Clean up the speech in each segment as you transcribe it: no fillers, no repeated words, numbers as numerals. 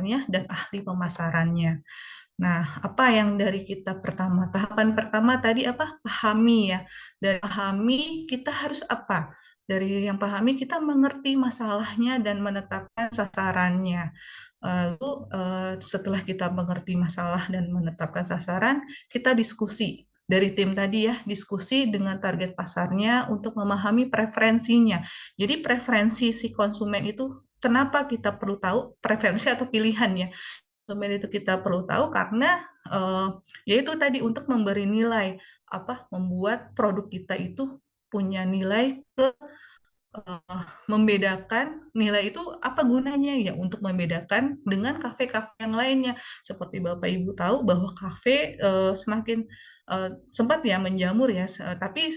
pasarnya dan ahli pemasarannya. Nah, apa yang dari kita pertama? Tahapan pertama tadi apa? Pahami ya. Dari pahami kita harus apa? Dari yang pahami kita mengerti masalahnya dan menetapkan sasarannya. Lalu setelah kita mengerti masalah dan menetapkan sasaran, kita diskusi. Dari tim tadi ya, diskusi dengan target pasarnya untuk memahami preferensinya. Jadi preferensi si konsumen itu kenapa kita perlu tahu preferensi atau pilihannya. Konsumen itu kita perlu tahu karena eh, yaitu tadi untuk memberi nilai apa membuat produk kita itu punya nilai membedakan nilai itu apa gunanya ya untuk membedakan dengan kafe-kafe yang lainnya. Seperti Bapak Ibu tahu bahwa kafe semakin sempat ya menjamur ya, tapi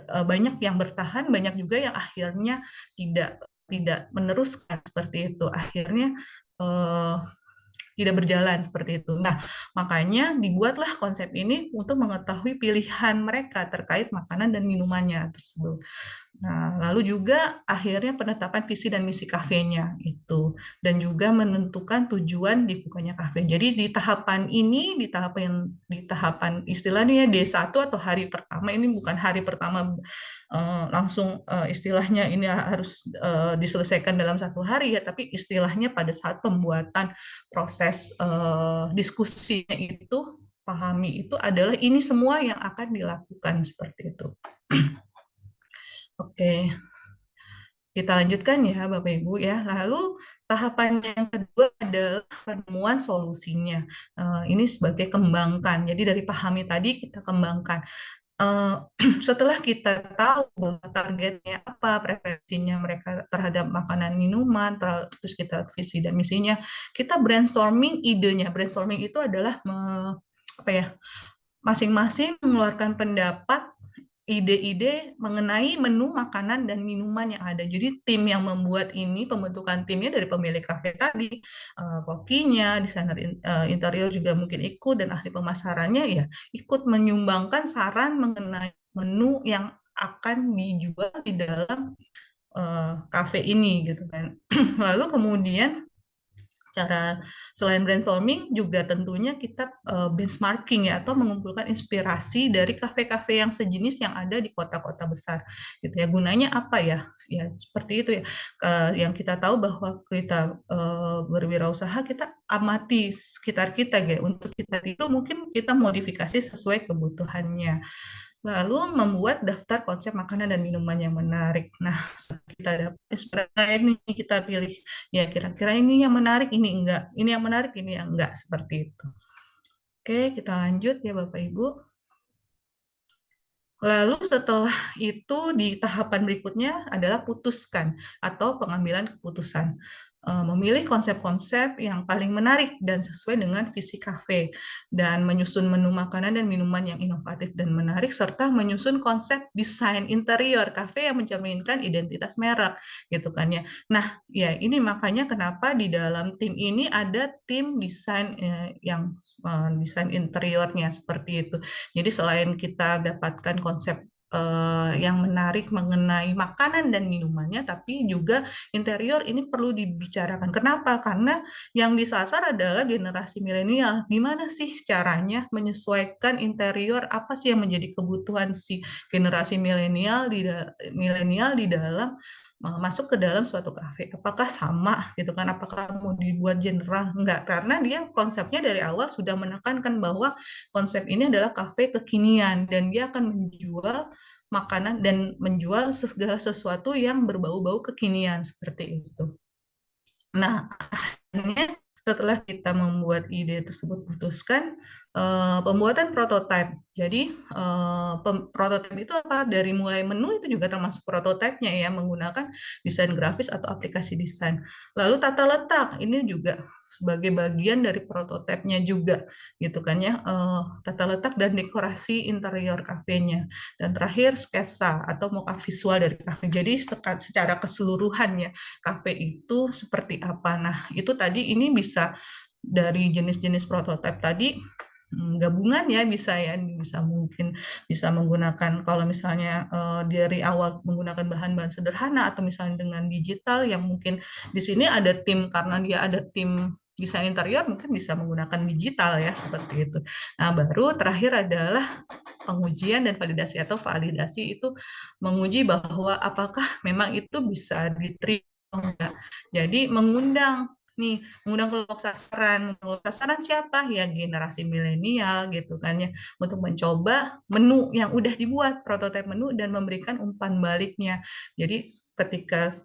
banyak yang bertahan, banyak juga yang akhirnya tidak tidak meneruskan seperti itu. Akhirnya eh, tidak berjalan seperti itu. Nah, makanya dibuatlah konsep ini untuk mengetahui pilihan mereka terkait makanan dan minumannya tersebut. Nah, lalu juga akhirnya penetapan visi dan misi kafenya itu, dan juga menentukan tujuan dibukanya kafe. Jadi di tahapan ini, di tahapan istilahnya D1 atau hari pertama ini bukan hari pertama langsung istilahnya ini harus diselesaikan dalam 1 hari ya, tapi istilahnya pada saat pembuatan proses diskusinya itu pahami itu adalah ini semua yang akan dilakukan seperti itu. Oke, kita lanjutkan ya Bapak Ibu ya. Lalu tahapan yang kedua adalah penemuan solusinya. Ini sebagai kembangkan. Jadi dari pahami tadi kita kembangkan. Eh, Setelah kita tahu bahwa targetnya apa, preferensinya mereka terhadap makanan minuman, terus kita visi dan misinya, kita brainstorming idenya. Brainstorming itu adalah apa ya? Masing-masing mengeluarkan pendapat ide-ide mengenai menu makanan dan minuman yang ada. Jadi tim yang membuat ini, pembentukan timnya dari pemilik kafe tadi, kokinya, desainer interior juga mungkin ikut, dan ahli pemasarannya ya ikut menyumbangkan saran mengenai menu yang akan dijual di dalam kafe ini gitu kan. Lalu kemudian cara selain brainstorming juga tentunya kita benchmarking ya atau mengumpulkan inspirasi dari kafe-kafe yang sejenis yang ada di kota-kota besar gitu ya, gunanya apa ya, ya seperti itu ya. Yang kita tahu bahwa kita berwirausaha, kita amati sekitar kita ya, untuk kita itu mungkin kita modifikasi sesuai kebutuhannya. Lalu membuat daftar konsep makanan dan minuman yang menarik. Nah, kita dapat inspirasi ini, kita pilih ya kira-kira ini yang menarik, ini enggak. Ini yang menarik, ini yang enggak, seperti itu. Oke, kita lanjut ya Bapak Ibu. Lalu setelah itu di tahapan berikutnya adalah putuskan atau pengambilan keputusan. Memilih konsep-konsep yang paling menarik dan sesuai dengan visi kafe, dan menyusun menu makanan dan minuman yang inovatif dan menarik, serta menyusun konsep desain interior kafe yang mencerminkan identitas merek, gitu kan ya. Nah, ya ini makanya kenapa di dalam tim ini ada tim desain yang desain interiornya seperti itu. Jadi selain kita dapatkan konsep yang menarik mengenai makanan dan minumannya, tapi juga interior ini perlu dibicarakan. Kenapa? Karena yang disasar adalah generasi milenial. Gimana sih caranya menyesuaikan interior? Apa sih yang menjadi kebutuhan si generasi milenial di dalam masuk ke dalam suatu kafe? Apakah sama gitu kan? Apakah mau dibuat general? Enggak, karena dia konsepnya dari awal sudah menekankan bahwa konsep ini adalah kafe kekinian dan dia akan menjual makanan dan menjual segala sesuatu yang berbau-bau kekinian seperti itu. Nah, akhirnya setelah kita membuat ide tersebut, putuskan pembuatan prototipe. Jadi prototipe itu apa? Dari mulai menu itu juga termasuk prototipenya ya, menggunakan desain grafis atau aplikasi desain. Lalu tata letak ini juga sebagai bagian dari prototipenya juga, gitu kan ya. Tata letak dan dekorasi interior kafenya. Dan terakhir sketsa atau mockup visual dari kafe. Jadi secara keseluruhan ya, kafe itu seperti apa. Nah, itu tadi ini bisa dari jenis-jenis prototipe tadi, gabungan ya, bisa mungkin bisa menggunakan, kalau misalnya dari awal menggunakan bahan-bahan sederhana, atau misalnya dengan digital yang mungkin di sini ada tim, karena dia ada tim desain interior mungkin bisa menggunakan digital ya, seperti itu. Nah, baru terakhir adalah pengujian dan validasi atau validasi itu menguji bahwa apakah memang itu bisa diterima atau enggak. Jadi mengundang kelompok sasaran siapa ya, generasi milenial gitu kan ya, untuk mencoba menu yang udah dibuat, prototipe menu, dan memberikan umpan baliknya. Jadi ketika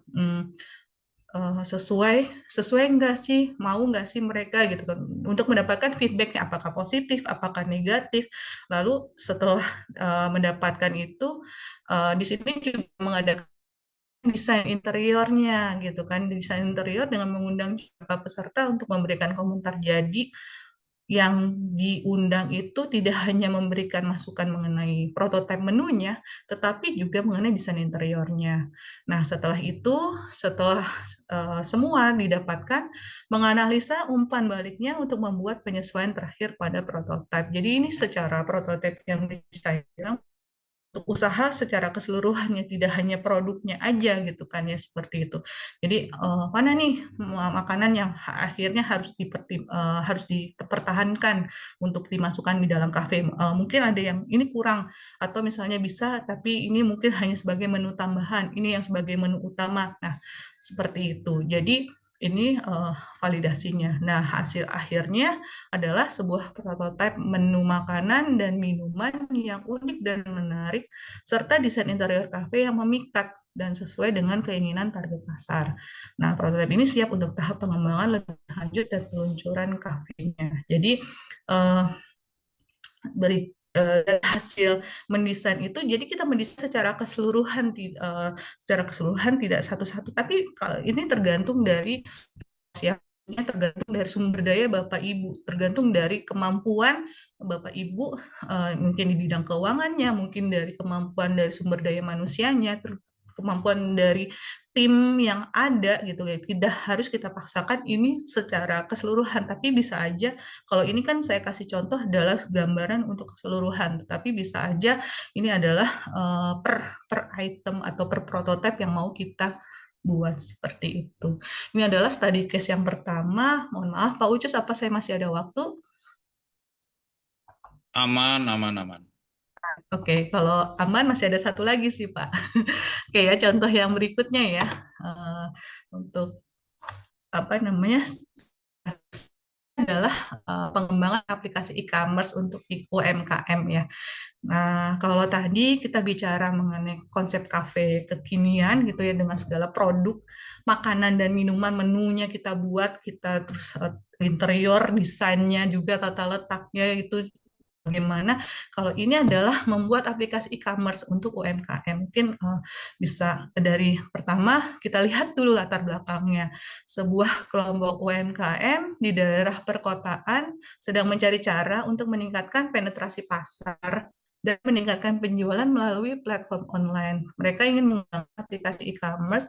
sesuai sesuai nggak sih, mau nggak sih mereka gitu kan, untuk mendapatkan feedbacknya apakah positif, apakah negatif. Lalu setelah mendapatkan itu, di sini juga mengadakan desain interiornya gitu kan, desain interior dengan mengundang beberapa peserta untuk memberikan komentar. Jadi yang diundang itu tidak hanya memberikan masukan mengenai prototipe menunya, tetapi juga mengenai desain interiornya. Nah, setelah semua didapatkan, menganalisa umpan baliknya untuk membuat penyesuaian terakhir pada prototipe. Jadi ini secara prototipe yang saya bilang untuk usaha secara keseluruhannya, tidak hanya produknya aja gitu kan ya, seperti itu. Jadi mana nih makanan yang akhirnya harus dipertahankan untuk dimasukkan di dalam kafe. Mungkin ada yang ini kurang, atau misalnya bisa tapi ini mungkin hanya sebagai menu tambahan, ini yang sebagai menu utama. Nah, seperti itu. Jadi ini validasinya. Nah, hasil akhirnya adalah sebuah prototipe menu makanan dan minuman yang unik dan menarik, serta desain interior kafe yang memikat dan sesuai dengan keinginan target pasar. Nah, prototipe ini siap untuk tahap pengembangan lebih lanjut dan peluncuran kafenya. Jadi, eh, dari hasil mendesain itu, jadi kita mendesain secara keseluruhan, tidak satu-satu, tapi ini tergantung dari siapnya, tergantung dari sumber daya Bapak Ibu, tergantung dari kemampuan Bapak Ibu, mungkin di bidang keuangannya, mungkin dari kemampuan dari sumber daya manusianya, kemampuan dari tim yang ada gitu ya. Tidak harus kita paksakan ini secara keseluruhan, tapi bisa aja kalau ini kan saya kasih contoh adalah gambaran untuk keseluruhan, tetapi bisa aja ini adalah per item atau per prototipe yang mau kita buat, seperti itu. Ini adalah study case yang pertama. Mohon maaf, Pak Ucus, apa saya masih ada waktu? Aman, aman, aman. Oke, kalau aman masih ada satu lagi sih, Pak. Oke ya, contoh yang berikutnya ya. Untuk apa namanya, adalah pengembangan aplikasi e-commerce untuk UMKM ya. Nah, kalau tadi kita bicara mengenai konsep kafe kekinian gitu ya, dengan segala produk makanan dan minuman, menunya kita buat, kita terus interior desainnya juga, tata letaknya itu bagaimana. Kalau ini adalah membuat aplikasi e-commerce untuk UMKM. Mungkin bisa dari pertama kita lihat dulu latar belakangnya. Sebuah kelompok UMKM di daerah perkotaan sedang mencari cara untuk meningkatkan penetrasi pasar dan meningkatkan penjualan melalui platform online. Mereka ingin menggunakan aplikasi e-commerce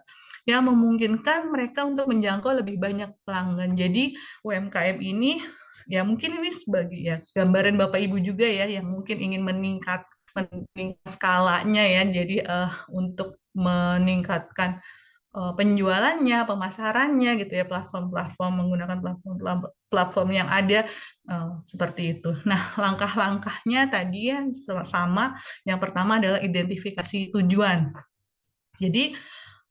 yang memungkinkan mereka untuk menjangkau lebih banyak pelanggan. Jadi UMKM ini, ya mungkin ini sebagai ya gambaran Bapak Ibu juga ya, yang mungkin ingin meningkat skalanya ya. Jadi untuk meningkatkan penjualannya, pemasarannya gitu ya, platform-platform, menggunakan platform yang ada, seperti itu. Nah, langkah-langkahnya tadi ya sama. Yang pertama adalah identifikasi tujuan. Jadi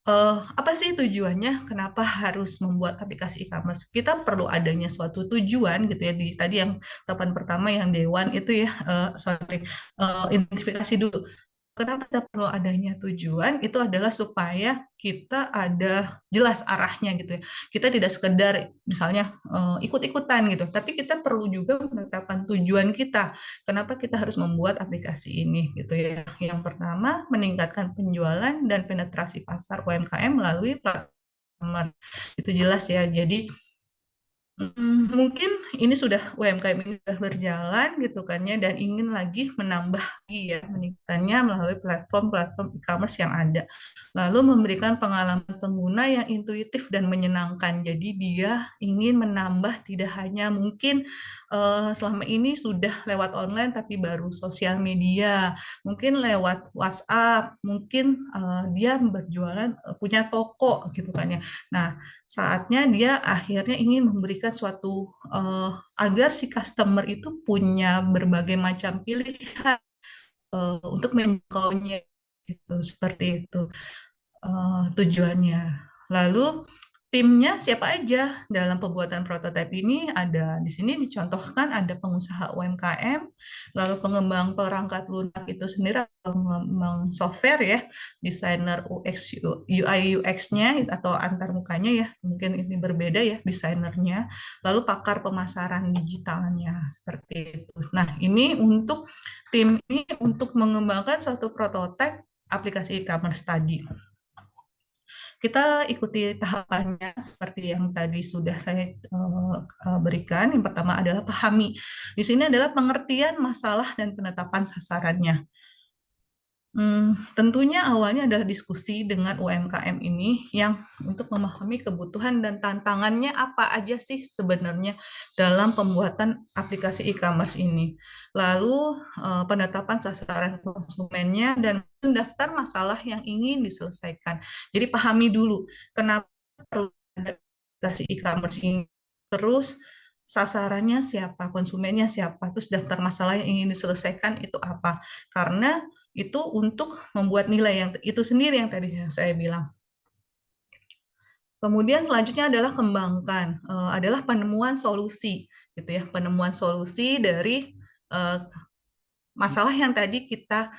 apa sih tujuannya? Kenapa harus membuat aplikasi e-commerce? Kita perlu adanya suatu tujuan gitu ya. Tadi yang tahapan pertama yang Dewan itu ya, identifikasi dulu. Kenapa kita perlu adanya tujuan? Itu adalah supaya kita ada jelas arahnya gitu ya. Kita tidak sekedar misalnya ikut-ikutan gitu, tapi kita perlu juga menetapkan tujuan kita. Kenapa kita harus membuat aplikasi ini gitu ya. Yang pertama, meningkatkan penjualan dan penetrasi pasar UMKM melalui platform. Itu jelas ya. Jadi mungkin ini sudah UMKM ini sudah berjalan gitu kan ya, dan ingin lagi menambah lagi ya meningkatkannya melalui platform-platform e-commerce yang ada. Lalu memberikan pengalaman pengguna yang intuitif dan menyenangkan. Jadi dia ingin menambah tidak hanya mungkin selama ini sudah lewat online tapi baru sosial media, mungkin lewat WhatsApp, mungkin dia berjualan punya toko gitu kan ya. Nah, saatnya dia akhirnya ingin memberikan suatu agar si customer itu punya berbagai macam pilihan untuk menjangkaunya gitu, seperti itu tujuannya. Lalu timnya siapa aja dalam pembuatan prototipe ini? Ada di sini dicontohkan ada pengusaha UMKM, lalu pengembang perangkat lunak itu sendiri, pengembang software ya, desainer UX UI UX-nya atau antarmukanya ya, mungkin ini berbeda ya desainernya, lalu pakar pemasaran digitalnya seperti itu. Nah, ini untuk tim ini untuk mengembangkan suatu prototipe aplikasi e-commerce tadi. Kita ikuti tahapannya seperti yang tadi sudah saya berikan. Yang pertama adalah pahami. Di sini adalah pengertian masalah dan penetapan sasarannya. Tentunya awalnya adalah diskusi dengan UMKM ini yang untuk memahami kebutuhan dan tantangannya apa aja sih sebenarnya dalam pembuatan aplikasi e-commerce ini. Lalu penetapan sasaran konsumennya dan daftar masalah yang ingin diselesaikan. Jadi pahami dulu kenapa perlu ada aplikasi e-commerce ini. Terus sasarannya siapa, konsumennya siapa, terus daftar masalah yang ingin diselesaikan itu apa. Karena itu untuk membuat nilai yang itu sendiri yang tadi saya bilang. Kemudian selanjutnya adalah kembangkan, adalah penemuan solusi, gitu ya, penemuan solusi dari masalah yang tadi kita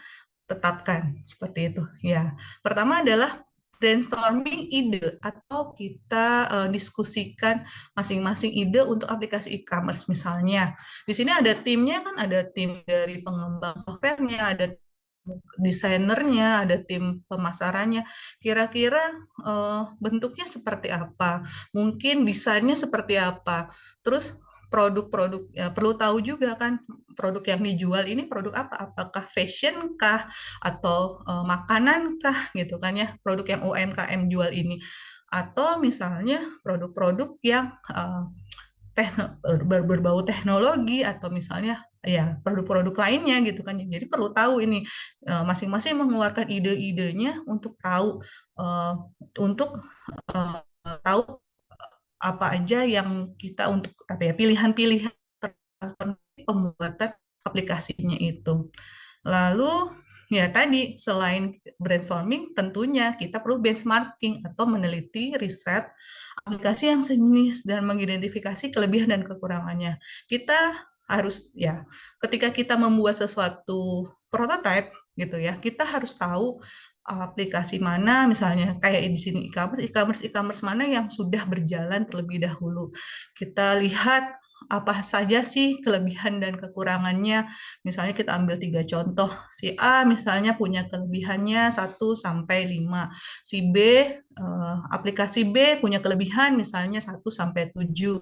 tetapkan, seperti itu. Ya, pertama adalah brainstorming ide atau kita diskusikan masing-masing ide untuk aplikasi e-commerce misalnya. Di sini ada timnya kan, ada tim dari pengembang softwarenya, ada desainernya, ada tim pemasarannya. Kira-kira bentuknya seperti apa? Mungkin desainnya seperti apa? Terus produk-produk ya, perlu tahu juga kan produk yang dijual ini produk apa? Apakah fashion kah atau makanan kah gitu kan ya? Produk yang UMKM jual ini atau misalnya produk-produk yang berbau teknologi atau misalnya ya produk-produk lainnya gitu kan. Jadi perlu tahu ini masing-masing mengeluarkan ide-idenya untuk tahu uh, untuk tahu apa aja yang kita untuk apa ya pilihan-pilihan pembuatan aplikasinya itu. Lalu ya tadi selain brainstorming tentunya kita perlu benchmarking atau meneliti riset aplikasi yang sejenis dan mengidentifikasi kelebihan dan kekurangannya. Kita harus ya ketika kita membuat sesuatu prototipe gitu ya, kita harus tahu aplikasi mana misalnya kayak di sini e-commerce mana yang sudah berjalan terlebih dahulu. Kita lihat apa saja sih kelebihan dan kekurangannya. Misalnya kita ambil 3 contoh. Si A misalnya punya kelebihannya 1 sampai 5. Si B, aplikasi B punya kelebihan misalnya 1 sampai 7.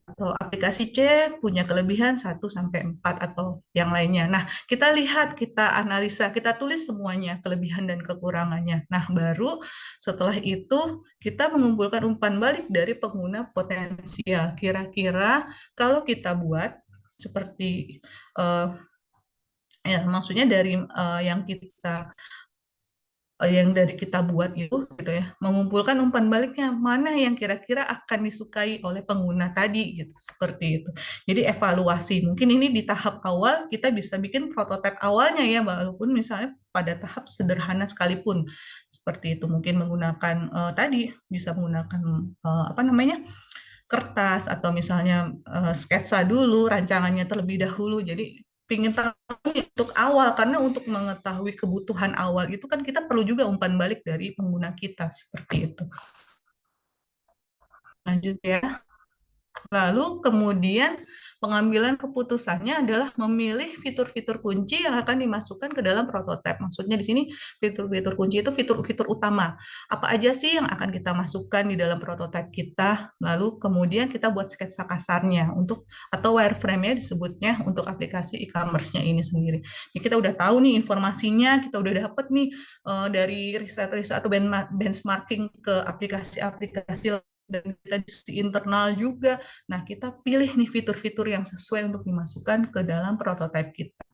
Atau aplikasi C punya kelebihan 1 sampai 4 atau yang lainnya. Nah, kita lihat, kita analisa, kita tulis semuanya kelebihan dan kekurangannya. Nah, baru setelah itu kita mengumpulkan umpan balik dari pengguna potensial. Kira-kira kalau kita buat seperti ya maksudnya dari yang dari kita buat itu gitu ya, mengumpulkan umpan baliknya mana yang kira-kira akan disukai oleh pengguna tadi gitu, seperti itu. Jadi evaluasi, mungkin ini di tahap awal kita bisa bikin prototipe awalnya ya, walaupun misalnya pada tahap sederhana sekalipun, seperti itu. Mungkin menggunakan tadi bisa menggunakan apa namanya kertas atau misalnya sketsa dulu, rancangannya terlebih dahulu. Jadi ingin tahu untuk awal karena untuk mengetahui kebutuhan awal itu kan kita perlu juga umpan balik dari pengguna kita seperti itu. Lanjut ya. Lalu kemudian pengambilan keputusannya adalah memilih fitur-fitur kunci yang akan dimasukkan ke dalam prototipe. Maksudnya di sini fitur-fitur kunci itu fitur-fitur utama. Apa aja sih yang akan kita masukkan di dalam prototipe kita, lalu kemudian kita buat sketsa kasarnya untuk atau wireframe-nya disebutnya untuk aplikasi e-commerce-nya ini sendiri. Jadi kita udah tahu nih informasinya, kita udah dapet nih dari riset-riset atau benchmarking ke aplikasi-aplikasi dan kita di internal juga. Nah, kita pilih nih fitur-fitur yang sesuai untuk dimasukkan ke dalam prototipe kita.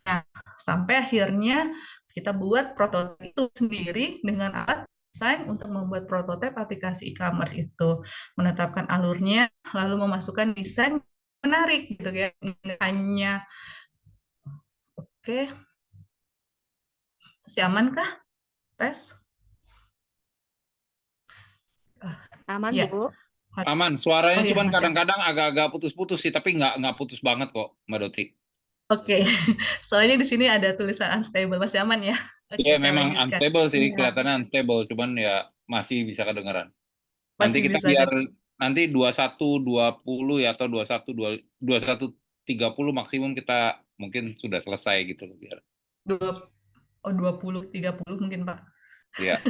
Nah, sampai akhirnya kita buat prototipe itu sendiri dengan alat desain untuk membuat prototipe aplikasi e-commerce itu, menetapkan alurnya, lalu memasukkan desain menarik gitu ya, hanya oke, masih amankah tes? Aman, Ya, Bu. Aman, oh suaranya ya cuman masih aman. kadang-kadang agak-agak putus-putus sih, tapi nggak putus banget kok, Mbak Doti. Oke, soalnya di sini ada tulisan unstable, masih aman ya? Oke, Ya saya memang lanjutkan. unstable sih, Iya, kelihatannya unstable, cuman ya masih bisa kedengeran. Nanti masih kita bisa biar dengar. nanti 21.20 ya atau 21.30 maksimum kita mungkin sudah selesai gitu loh biar. 20, 30 mungkin, Pak. Ya.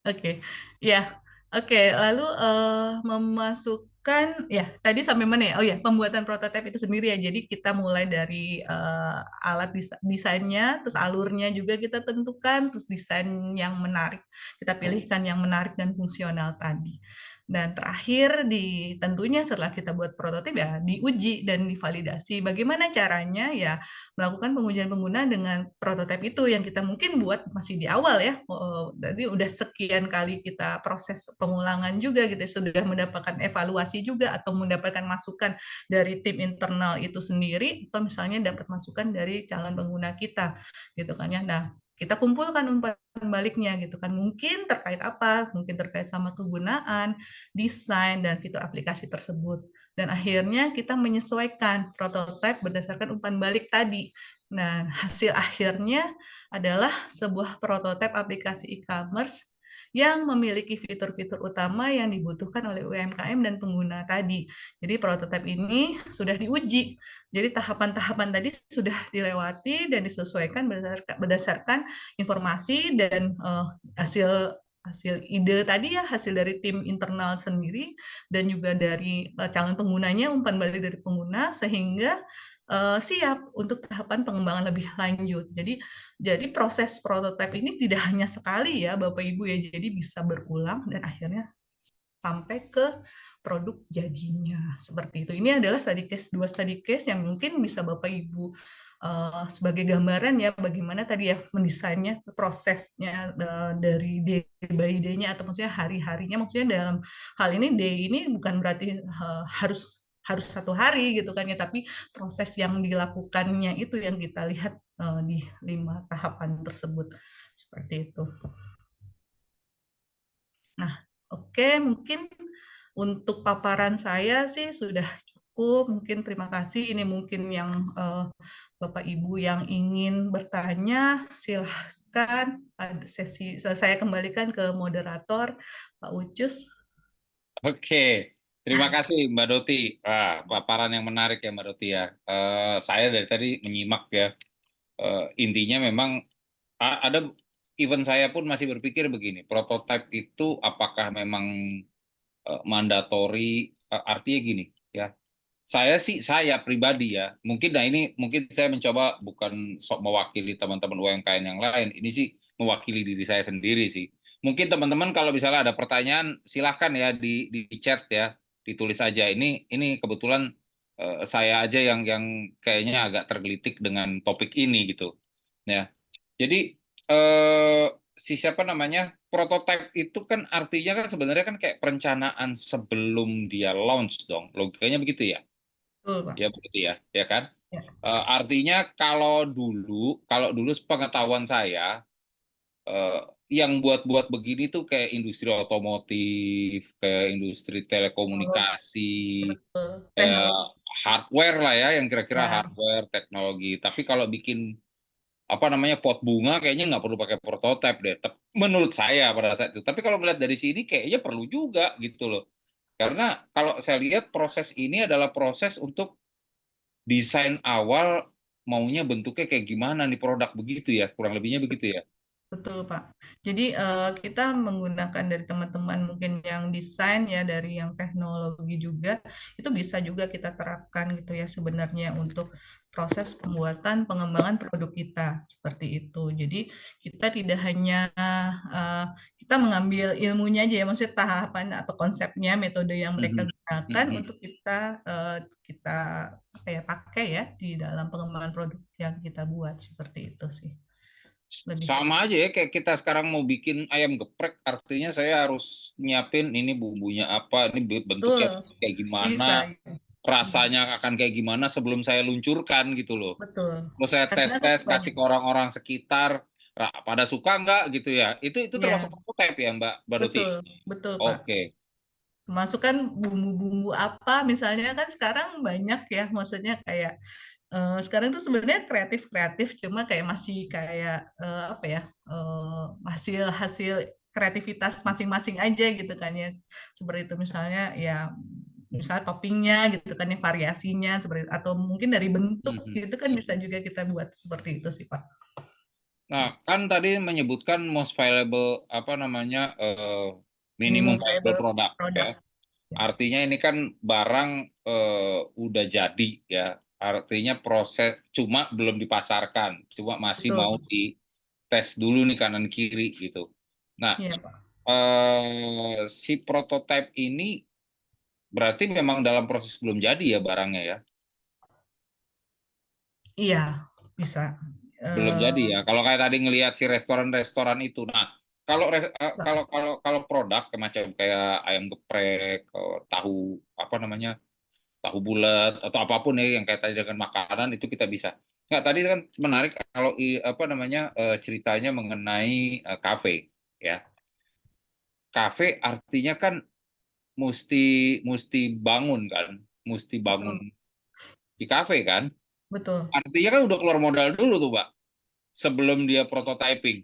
Oke, ya, oke. Lalu memasukkan, ya tadi sampai mana ya? Oh ya, pembuatan prototipe itu sendiri ya. Jadi kita mulai dari alat desainnya, terus alurnya juga kita tentukan, terus desain yang menarik. Kita pilihkan yang menarik dan fungsional tadi. Dan terakhir tentunya setelah kita buat prototipe ya diuji dan divalidasi. Bagaimana caranya ya? Melakukan pengujian pengguna dengan prototipe itu yang kita mungkin buat masih di awal ya. Jadi udah sekian kali kita proses pengulangan juga gitu, sudah mendapatkan evaluasi juga atau mendapatkan masukan dari tim internal itu sendiri atau misalnya dapat masukan dari calon pengguna kita gitu kan ya. Nah, kita kumpulkan umpan baliknya gitu kan. Mungkin terkait apa? Mungkin terkait sama kegunaan, desain dan fitur aplikasi tersebut. Dan akhirnya kita menyesuaikan prototipe berdasarkan umpan balik tadi. Nah, hasil akhirnya adalah sebuah prototipe aplikasi e-commerce yang memiliki fitur-fitur utama yang dibutuhkan oleh UMKM dan pengguna tadi. Jadi prototipe ini sudah diuji. Jadi tahapan-tahapan tadi sudah dilewati dan disesuaikan berdasarkan informasi dan hasil hasil ide tadi ya, hasil dari tim internal sendiri dan juga dari calon penggunanya, umpan balik dari pengguna sehingga siap untuk tahapan pengembangan lebih lanjut. Jadi proses prototipe ini tidak hanya sekali ya Bapak Ibu ya, jadi bisa berulang dan akhirnya sampai ke produk jadinya seperti itu. Ini adalah dua study case yang mungkin bisa Bapak Ibu sebagai gambaran ya bagaimana tadi ya mendesainnya, prosesnya dari day by day-nya atau maksudnya hari-harinya, maksudnya dalam hal ini day ini bukan berarti harus satu hari gitu kan ya, tapi proses yang dilakukannya itu yang kita lihat di 5 tahapan tersebut seperti itu. Nah, oke, mungkin untuk paparan saya sih sudah cukup. Mungkin terima kasih. Ini mungkin yang Bapak Ibu yang ingin bertanya, silahkan. Sesi saya kembalikan ke moderator, Pak Ucus. Oke, terima kasih Mbak Doti. Paparan yang menarik ya Mbak Doti ya. Saya dari tadi menyimak ya. Intinya memang ada even saya pun masih berpikir begini, prototipe itu apakah memang mandatori? Artinya gini ya. Saya pribadi ya, mungkin mungkin saya mencoba bukan sok mewakili teman-teman UMKM yang lain, ini sih mewakili diri saya sendiri sih. Mungkin teman-teman kalau misalnya ada pertanyaan silahkan ya di chat ya, ditulis aja. Ini kebetulan saya aja yang kayaknya agak tergelitik dengan topik ini gitu. Ya. Jadi siapa namanya prototype itu kan artinya kan sebenarnya kan kayak perencanaan sebelum dia launch dong, logikanya begitu ya. Betul, Pak. Ya begitu ya, ya kan? Ya. Artinya kalau dulu pengetahuan saya eh, yang buat-buat begini tuh kayak industri otomotif, kayak industri telekomunikasi, Betul. kayak hardware lah ya, yang kira-kira Ya. hardware teknologi. Tapi kalau bikin apa namanya pot bunga kayaknya nggak perlu pakai prototipe deh. Menurut saya pada saat itu. Tapi kalau melihat dari sini kayaknya perlu juga gitu loh. Karena kalau saya lihat proses ini adalah proses untuk desain awal maunya bentuknya kayak gimana nih produk begitu ya, kurang lebihnya begitu ya. Betul, Pak. Jadi kita menggunakan dari teman-teman mungkin yang desain ya, dari yang teknologi juga, itu bisa juga kita terapkan gitu ya sebenarnya untuk proses pembuatan pengembangan produk kita seperti itu. Jadi kita tidak hanya kita mengambil ilmunya aja ya, maksudnya tahapan atau konsepnya, metode yang mereka Mhm. gunakan Mhm. untuk kita apa ya, pakai ya di dalam pengembangan produk yang kita buat seperti itu sih. Lebih ke Sama aja ya kayak kita sekarang mau bikin ayam geprek, artinya saya harus nyiapin ini bumbunya apa, ini bentuknya betul, kayak gimana, bisa. Ya. Hmm, rasanya akan kayak gimana sebelum saya luncurkan gitu loh. betul. Mau saya Karena kan tes-tes, kasih banyak. ke orang-orang sekitar, pada suka nggak gitu ya. Itu termasuk Ya, prototype ya Mbak Doti? betul, betul Pak. Oke. Termasuk kan bumbu-bumbu apa, misalnya kan sekarang banyak ya, maksudnya kayak sekarang tuh sebenarnya kreatif-kreatif, cuma kayak masih kayak apa ya, hasil-hasil kreativitas masing-masing aja gitu kan ya. Seperti itu misalnya ya, misalnya toppingnya gitu kan ya, variasinya seperti atau mungkin dari bentuk Mhm. gitu kan bisa juga kita buat seperti itu sih Pak. Nah, kan tadi menyebutkan most valuable apa namanya minimum Minimum viable viable product ya. product. Ya. Artinya ini kan barang udah jadi ya. Artinya proses cuma belum dipasarkan, cuma masih mau Betul. dites dulu nih kanan kiri gitu. Nah, Iya, Pak. si prototipe ini berarti memang dalam proses belum jadi ya barangnya ya. Iya, bisa. Belum jadi Eh, ya. Kalau kayak tadi ngelihat si restoran-restoran itu. Nah, bisa. kalau produk kayak macam kayak ayam geprek, tahu apa namanya? Tahu bulat atau apapun ya yang kayak tadi dengan makanan itu kita bisa. Nggak, tadi kan menarik kalau apa namanya ceritanya mengenai kafe ya. Kafe artinya kan mesti mesti bangun kan, mesti bangun Betul. di kafe kan. Betul. Artinya kan udah keluar modal dulu tuh, Pak, sebelum dia prototyping.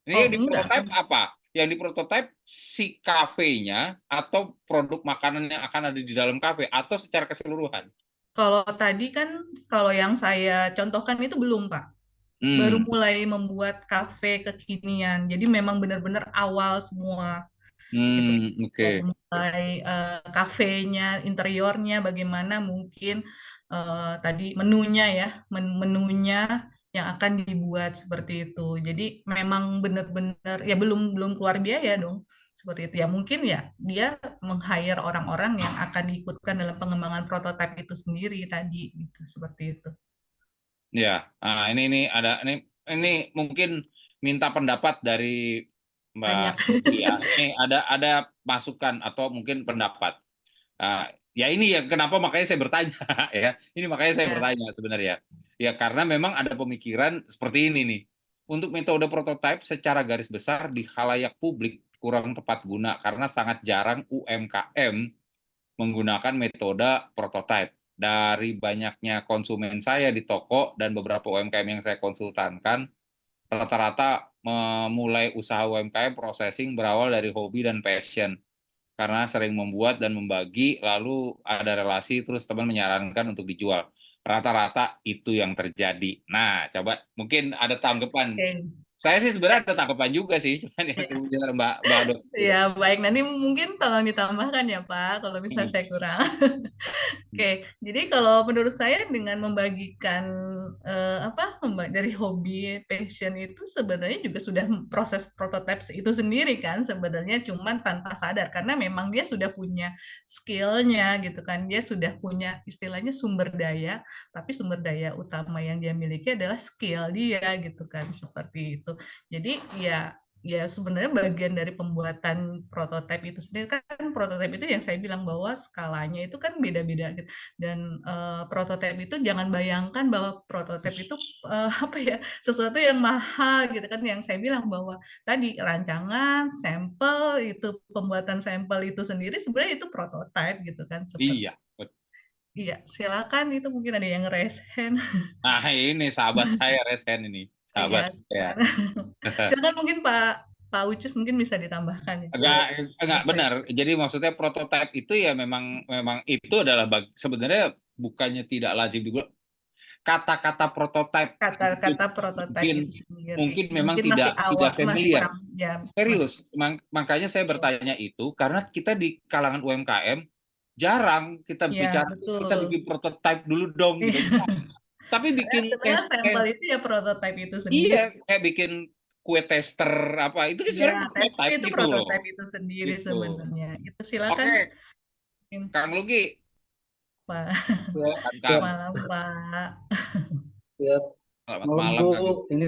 Ini Oh, yang di enggak. prototype apa? Yang di prototype si kafenya atau produk makanan yang akan ada di dalam kafe atau secara keseluruhan. Kalau tadi kan, kalau yang saya contohkan itu belum, Pak. Baru Hmm, mulai membuat kafe kekinian. Jadi memang benar-benar awal semua. Gitu. Dari oke. mulai kafenya, interiornya, bagaimana mungkin tadi menunya ya, menunya yang akan dibuat seperti itu. Jadi memang benar-benar ya belum belum keluar biaya dong seperti itu ya. Mungkin ya dia meng-hire orang-orang yang akan diikutkan dalam pengembangan prototipe itu sendiri tadi gitu seperti itu. Ya, ini ada ini mungkin minta pendapat dari Mbak Banyak. Doti ya. Ini ada masukan atau mungkin pendapat. Ya ini ya kenapa makanya saya bertanya ya. Ini makanya saya Ya, bertanya sebenarnya. Ya karena memang ada pemikiran seperti ini nih. Untuk metode prototipe secara garis besar di khalayak publik kurang tepat guna karena sangat jarang UMKM menggunakan metode prototype. Dari banyaknya konsumen saya di toko dan beberapa UMKM yang saya konsultankan, rata-rata memulai usaha UMKM processing berawal dari hobi dan passion. Karena sering membuat dan membagi, lalu ada relasi, terus teman menyarankan untuk dijual. Rata-rata itu yang terjadi. Nah, coba mungkin ada tanggapan. oke. Saya sih sebenarnya ada tanggapan juga sih, cuman yang Ya. kemudian Mbak Dot. Ya, baik. Nanti mungkin tolong ditambahkan ya, Pak, kalau misalnya Hmm. saya kurang. Oke, jadi kalau menurut saya dengan membagikan dari hobi passion itu sebenarnya juga sudah proses prototipe itu sendiri kan sebenarnya cuman tanpa sadar karena memang dia sudah punya skillnya gitu kan dia sudah punya istilahnya sumber daya tapi sumber daya utama yang dia miliki adalah skill dia gitu kan seperti itu. Jadi ya sebenarnya bagian dari pembuatan prototipe itu sendiri kan prototipe itu yang saya bilang bahwa skalanya itu kan beda-beda gitu. Dan prototipe itu jangan bayangkan bahwa prototipe itu apa ya sesuatu yang mahal gitu kan yang saya bilang bahwa tadi rancangan sampel itu pembuatan sampel itu sendiri sebenarnya itu prototipe gitu kan seperti Iya. iya silakan itu mungkin ada yang raise hand. Nah, ini sahabat saya Resen ini. Iya Sahabat saya. silakan. Silakan mungkin Pak Pak Ucus mungkin bisa ditambahkan itu Enggak saya. benar. Jadi maksudnya prototipe itu ya memang memang itu adalah sebenarnya bukannya tidak lazim digunakan, kata-kata prototipe Kata-kata prototipe mungkin itu sendiri. mungkin memang Masih tidak awal, masih familiar. kurang, ya, masih Serius, makanya saya bertanya itu karena kita di kalangan UMKM jarang kita ya, bicara kita betul. bikin prototipe dulu dong gitu. Tapi Karena bikin sebenarnya sampel itu ya prototipe itu sendiri. iya, kayak bikin kue tester apa itu kan Ya, sebenarnya tes prototipe itu gitu loh. prototipe itu sendiri Gitu. sebenarnya. Itu Oke, silakan, Kang Lugi. Pak. Ya, Kang, Malam, Pak. ya, selamat malam malam Bu. Kang Lugi. Ini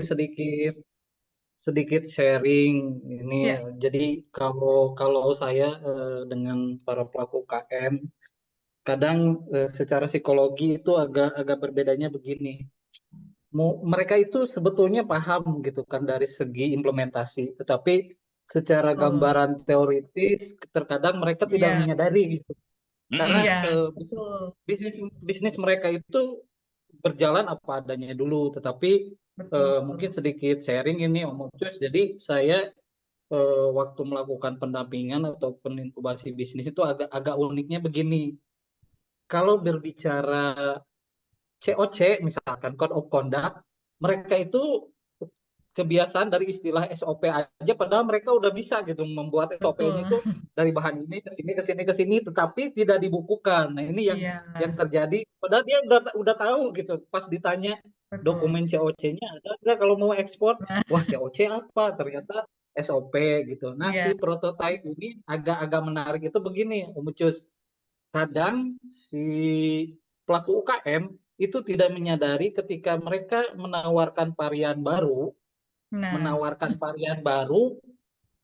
sedikit sharing ini. Ya, Jadi kalau saya dengan para pelaku UKM, kadang secara psikologi itu agak berbedanya begini. Mereka itu sebetulnya paham gitu kan dari segi implementasi, tetapi secara betul. gambaran teoritis terkadang mereka tidak Iya, menyadari gitu. Karena Mm-mm. iya, betul, bisnis mereka itu berjalan apa adanya dulu, tetapi betul. mungkin sedikit sharing ini Om Ucus. Jadi saya waktu melakukan pendampingan atau inkubasi bisnis itu agak uniknya begini. Kalau berbicara COC misalkan Code of Conduct, mereka itu kebiasaan dari istilah SOP aja, padahal mereka udah bisa gitu membuat SOP ini Betul. tuh dari bahan ini ke sini ke sini ke sini, tetapi tidak dibukukan. Nah ini Iya, yang terjadi. Padahal dia udah tahu gitu. Pas ditanya betul. dokumen COC-nya ada nggak kalau mau ekspor? Nah, Wah COC apa? Ternyata SOP gitu. Nah iya, si prototype ini agak-agak menarik itu begini, Om Ucus. Kadang si pelaku UKM itu tidak menyadari ketika mereka nah, menawarkan varian baru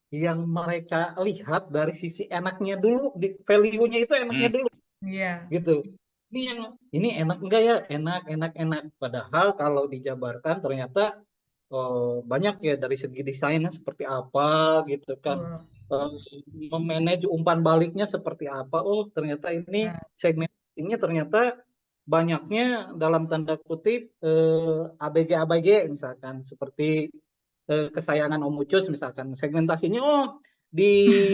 yang mereka lihat dari sisi enaknya dulu, di value-nya itu enaknya Mm. dulu iya, gitu. Ini enak enggak ya? Enak. Padahal kalau dijabarkan ternyata banyak ya dari segi desainnya seperti apa gitu kan. betul. Eh, Memanage umpan baliknya seperti apa. Oh, ternyata ini Nah, segmentingnya ternyata banyaknya dalam tanda kutip ABG misalkan seperti kesayangan Om Ucus misalkan segmentasinya di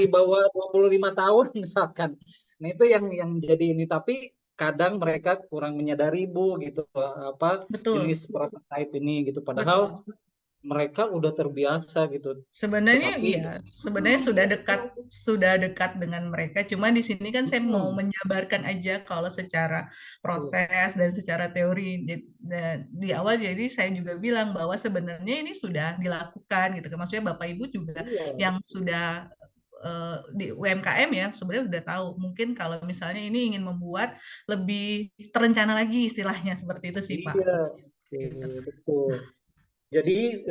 bawah 25 tahun misalkan. Nah, itu yang jadi ini, tapi kadang mereka kurang menyadari Bu gitu apa betul, jenis prototype ini gitu, padahal betul. mereka udah terbiasa gitu. Sebenarnya Tetapi iya, sebenarnya sudah dekat dengan mereka. Cuma di sini kan saya mau hmm, menjabarkan aja kalau secara proses dan secara teori di awal. Jadi saya juga bilang bahwa sebenarnya ini sudah dilakukan gitu. Maksudnya Bapak Ibu juga iya yang sudah di UMKM ya sebenarnya sudah tahu. Mungkin kalau misalnya ini ingin membuat lebih terencana lagi istilahnya seperti itu sih Pak. iya Gitu. betul. Jadi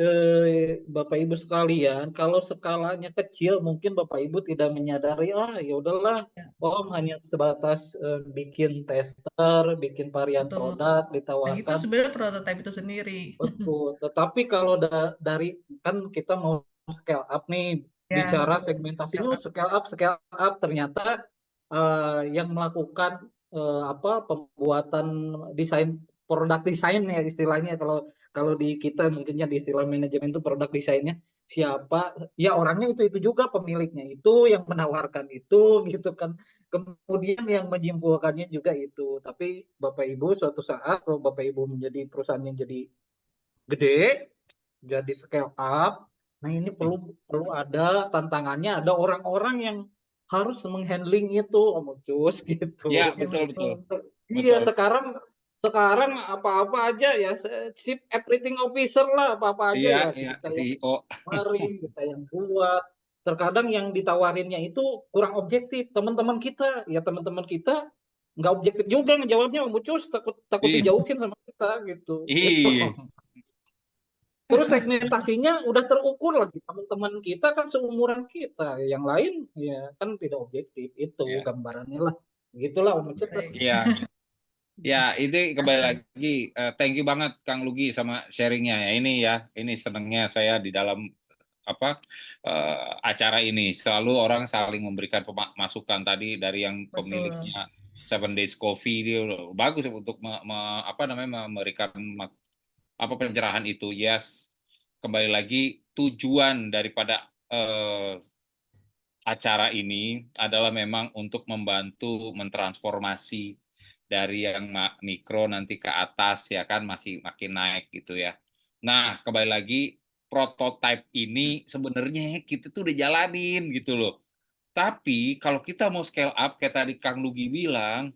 Bapak Ibu sekalian, kalau skalanya kecil mungkin Bapak Ibu tidak menyadari, ya udahlah, Ya, hanya sebatas bikin tester, bikin varian betul. produk Dan itu ditawarkan. sebenarnya prototipe itu sendiri. Betul. Tetapi kalau dari kan kita mau scale up nih, Ya, bicara betul. segmentasinya scale up, ternyata yang melakukan apa pembuatan desain produk desain ya istilahnya, kalau kalau di kita mungkinnya di istilah manajemen itu produk desainnya siapa? Ya orangnya itu juga, pemiliknya itu yang menawarkan itu gitu kan. Kemudian yang menyimpulkannya juga itu. Tapi Bapak Ibu suatu saat kalau Bapak Ibu menjadi perusahaan yang jadi gede, jadi scale up. Nah, ini perlu perlu ada tantangannya, ada orang-orang yang harus menghandling itu, Om Ucus gitu. Ya, Ya, betul betul. betul. Iya, Betul. sekarang apa-apa aja ya chief everything officer lah, apa-apa aja Iya, ya iya, kita yang CEO. kemarin, kita yang buat. Terkadang yang ditawarinnya itu kurang objektif. Teman-teman kita nggak objektif juga ngejawabnya, Om Ucus, takut takut Ih, dijauhin sama kita gitu. ih. Terus segmentasinya udah terukur lagi. Teman-teman kita kan seumuran kita, yang lain ya kan tidak objektif. Itu Ya, gambarannya lah. Gitulah Om Ucus. Baik. iya. Ya, ini kembali Asli. lagi. Thank you banget Kang Lugi sama sharingnya. Ini senangnya saya di dalam acara ini. Selalu orang saling memberikan masukan tadi dari yang Betul. pemiliknya Seven Days Coffee, dia bagus untuk memberikan pencerahan itu. Yes, kembali lagi tujuan daripada acara ini adalah memang untuk membantu mentransformasi dari yang mikro nanti ke atas ya kan masih makin naik gitu ya. Nah, kembali lagi prototype ini sebenarnya kita tuh udah jalanin gitu loh. Tapi kalau kita mau scale up kayak tadi Kang Lugi bilang,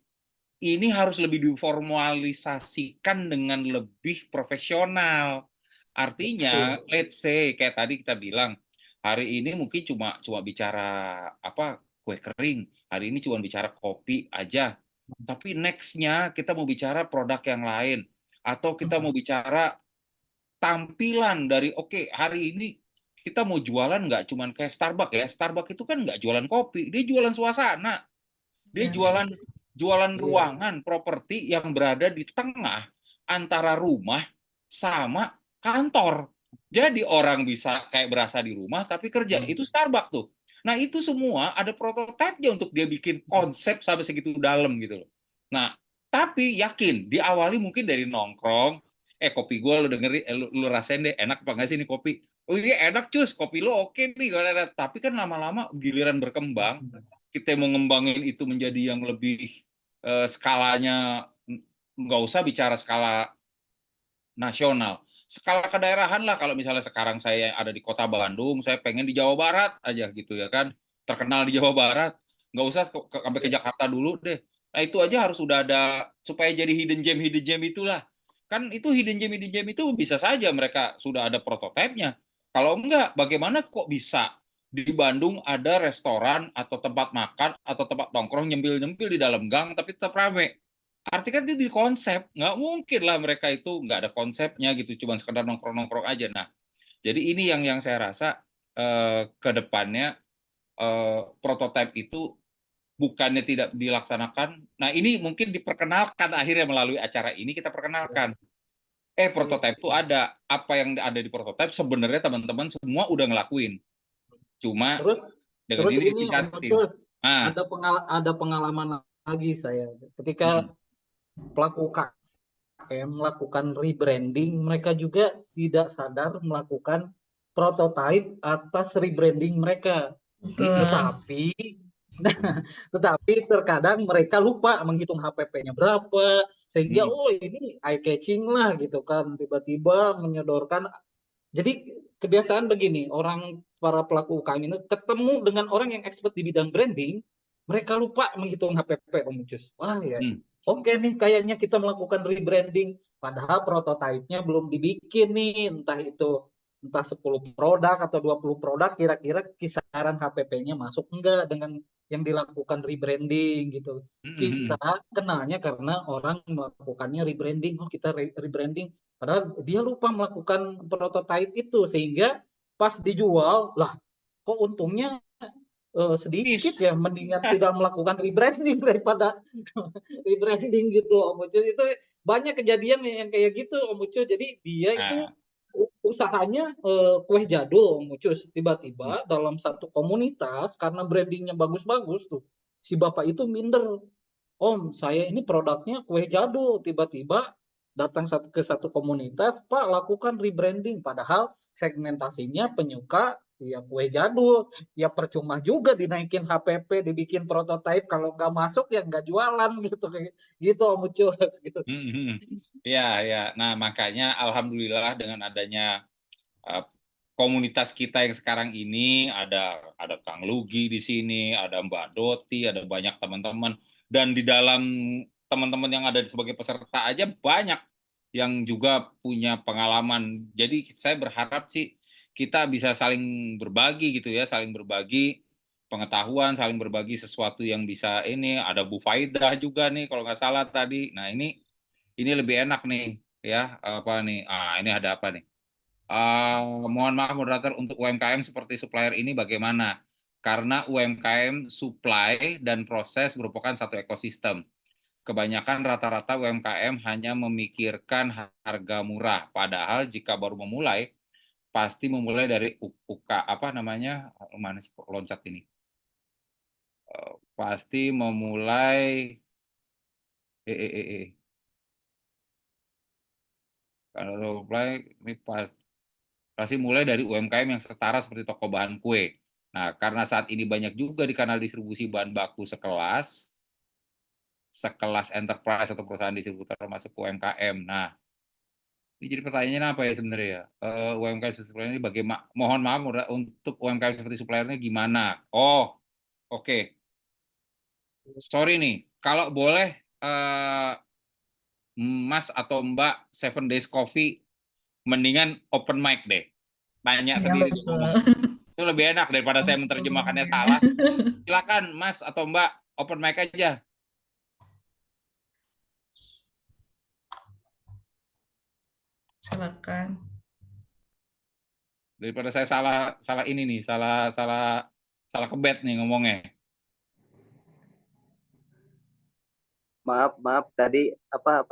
ini harus lebih diformalisasikan dengan lebih profesional. Artinya, let's say kayak tadi kita bilang, hari ini mungkin cuma bicara apa kue kering, hari ini cuma bicara kopi aja. Tapi next-nya kita mau bicara produk yang lain, atau kita mau bicara tampilan dari oke, hari ini kita mau jualan nggak cuma kayak Starbucks ya. Starbucks itu kan nggak jualan kopi, dia jualan suasana. Dia Ya. jualan Iya. ruangan properti yang berada di tengah antara rumah sama kantor. Jadi orang bisa kayak berasa di rumah tapi kerja. Itu Starbucks tuh. Nah, itu semua ada prototipenya untuk dia bikin konsep sampai segitu dalam gitu loh. Nah, tapi yakin diawali mungkin dari nongkrong, kopi gue lu dengerin, lu rasain deh enak apa nggak sih ini kopi. Oh iya enak cus, kopi lu oke nih. Tapi kan lama-lama giliran berkembang, kita mau ngembangin itu menjadi yang lebih skalanya, nggak usah bicara skala nasional, skala kedaerahan lah. Kalau misalnya sekarang saya ada di kota Bandung, saya pengen di Jawa Barat aja gitu ya kan, terkenal di Jawa Barat, nggak usah sampai ke Jakarta dulu deh. Nah itu aja harus udah ada supaya jadi hidden gem itulah. Kan itu hidden gem itu bisa saja mereka sudah ada prototipenya. Kalau enggak, bagaimana kok bisa di Bandung ada restoran atau tempat makan atau tempat nongkrong nyempil-nyempil di dalam gang tapi tetap rame. Artinya kan itu di konsep, nggak mungkin lah mereka itu nggak ada konsepnya gitu, cuma sekedar nongkrong-nongkrong aja. Nah, jadi ini yang saya rasa ke depannya prototipe itu bukannya tidak dilaksanakan. Nah, ini mungkin diperkenalkan akhirnya melalui acara ini kita perkenalkan. Prototipe itu ada. Apa yang ada di prototipe sebenarnya teman-teman semua udah ngelakuin. Cuma Terus dengan ini ini Om ditingkatin. Ucus, Nah, ada pengalaman lagi saya ketika pelaku UKM melakukan rebranding, mereka juga tidak sadar melakukan prototype atas rebranding mereka. Tetapi tetapi terkadang mereka lupa menghitung HPP-nya berapa, sehingga oh ini eye catching lah gitu kan, tiba-tiba menyodorkan. Jadi kebiasaan begini, para pelaku UKM ini ketemu dengan orang yang expert di bidang branding, mereka lupa menghitung HPP, Om Ucus. Wah ya, oke nih kayaknya kita melakukan rebranding, padahal prototipenya belum dibikin nih, entah 10 produk atau 20 produk, kira-kira kisaran HPP-nya masuk enggak dengan yang dilakukan rebranding gitu. Kita kenalnya karena orang melakukannya rebranding, oh kita rebranding, padahal dia lupa melakukan prototype itu, sehingga pas dijual, lah kok untungnya sedikit ya, mendingan tidak melakukan rebranding daripada rebranding gitu Om Ucus. Itu banyak kejadian yang kayak gitu Om Ucus. Jadi dia itu usahanya kue jadul Om Ucus, tiba-tiba dalam satu komunitas karena brandingnya bagus-bagus tuh, si bapak itu minder, Om, saya ini produknya kue jadul. Tiba-tiba datang ke satu komunitas, Pak, lakukan rebranding. Padahal segmentasinya penyuka ya kue jadul. Ya percuma juga dinaikin HPP, dibikin prototipe, kalau nggak masuk ya nggak jualan gitu. Gitu Om Ucus. Gitu. Ya. Nah, makanya alhamdulillah dengan adanya komunitas kita yang sekarang ini ada Kang Lugi di sini, ada Mbak Doti, ada banyak teman-teman, dan di dalam teman-teman yang ada sebagai peserta aja banyak yang juga punya pengalaman. Jadi saya berharap sih kita bisa saling berbagi gitu ya, saling berbagi pengetahuan, saling berbagi sesuatu yang bisa ini. Ada Bu Faidah juga nih kalau nggak salah tadi. Nah ini lebih enak nih ya, apa nih? Ini ada apa nih? Mohon maaf moderator, untuk UMKM seperti supplier ini bagaimana? Karena UMKM supply dan proses merupakan satu ekosistem. Kebanyakan rata-rata UMKM hanya memikirkan harga murah, padahal jika baru memulai pasti memulai dari apa namanya? Mana sih kok loncat ini? Pasti memulai kalau supply ini pasti mulai dari UMKM yang setara seperti toko bahan kue. Nah, karena saat ini banyak juga di kanal distribusi bahan baku sekelas, sekelas enterprise atau perusahaan distributor masuk ke UMKM. Nah, ini jadi pertanyaannya apa ya sebenarnya ya? UMKM seperti supplier ini bagaimana? Mohon maaf untuk UMKM seperti suppliernya gimana? Oh, oke. Sorry nih, kalau boleh Mas atau Mbak Seven Days Coffee mendingan open mic deh. Tanya Ya, sendiri betul. ngomong. Itu lebih enak daripada saya menerjemahkannya salah. Silakan Mas atau Mbak open mic aja. Silakan. Daripada saya salah ini nih, salah kebet nih ngomongnya. Maaf tadi apa?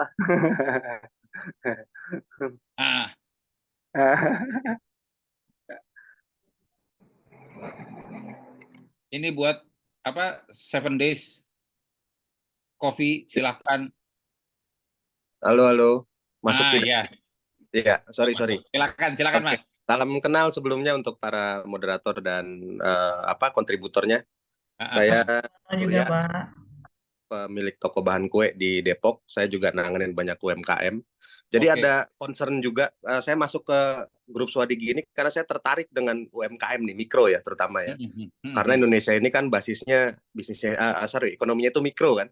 Ah, ini buat apa? 7 Days Coffee, silahkan. Halo, masuk Ah, tidak? ya. Iya, sorry. Silakan Oke. Mas. Salam kenal sebelumnya untuk para moderator dan kontributornya. Saya juga, Surya, Pak. pemilik toko bahan kue di Depok. Saya juga nanganin banyak UMKM. Jadi Oke. ada concern juga. Saya masuk ke grup Swadigi ini karena saya tertarik dengan UMKM nih, mikro ya terutama ya. Karena Indonesia ini kan basisnya ekonominya itu mikro kan.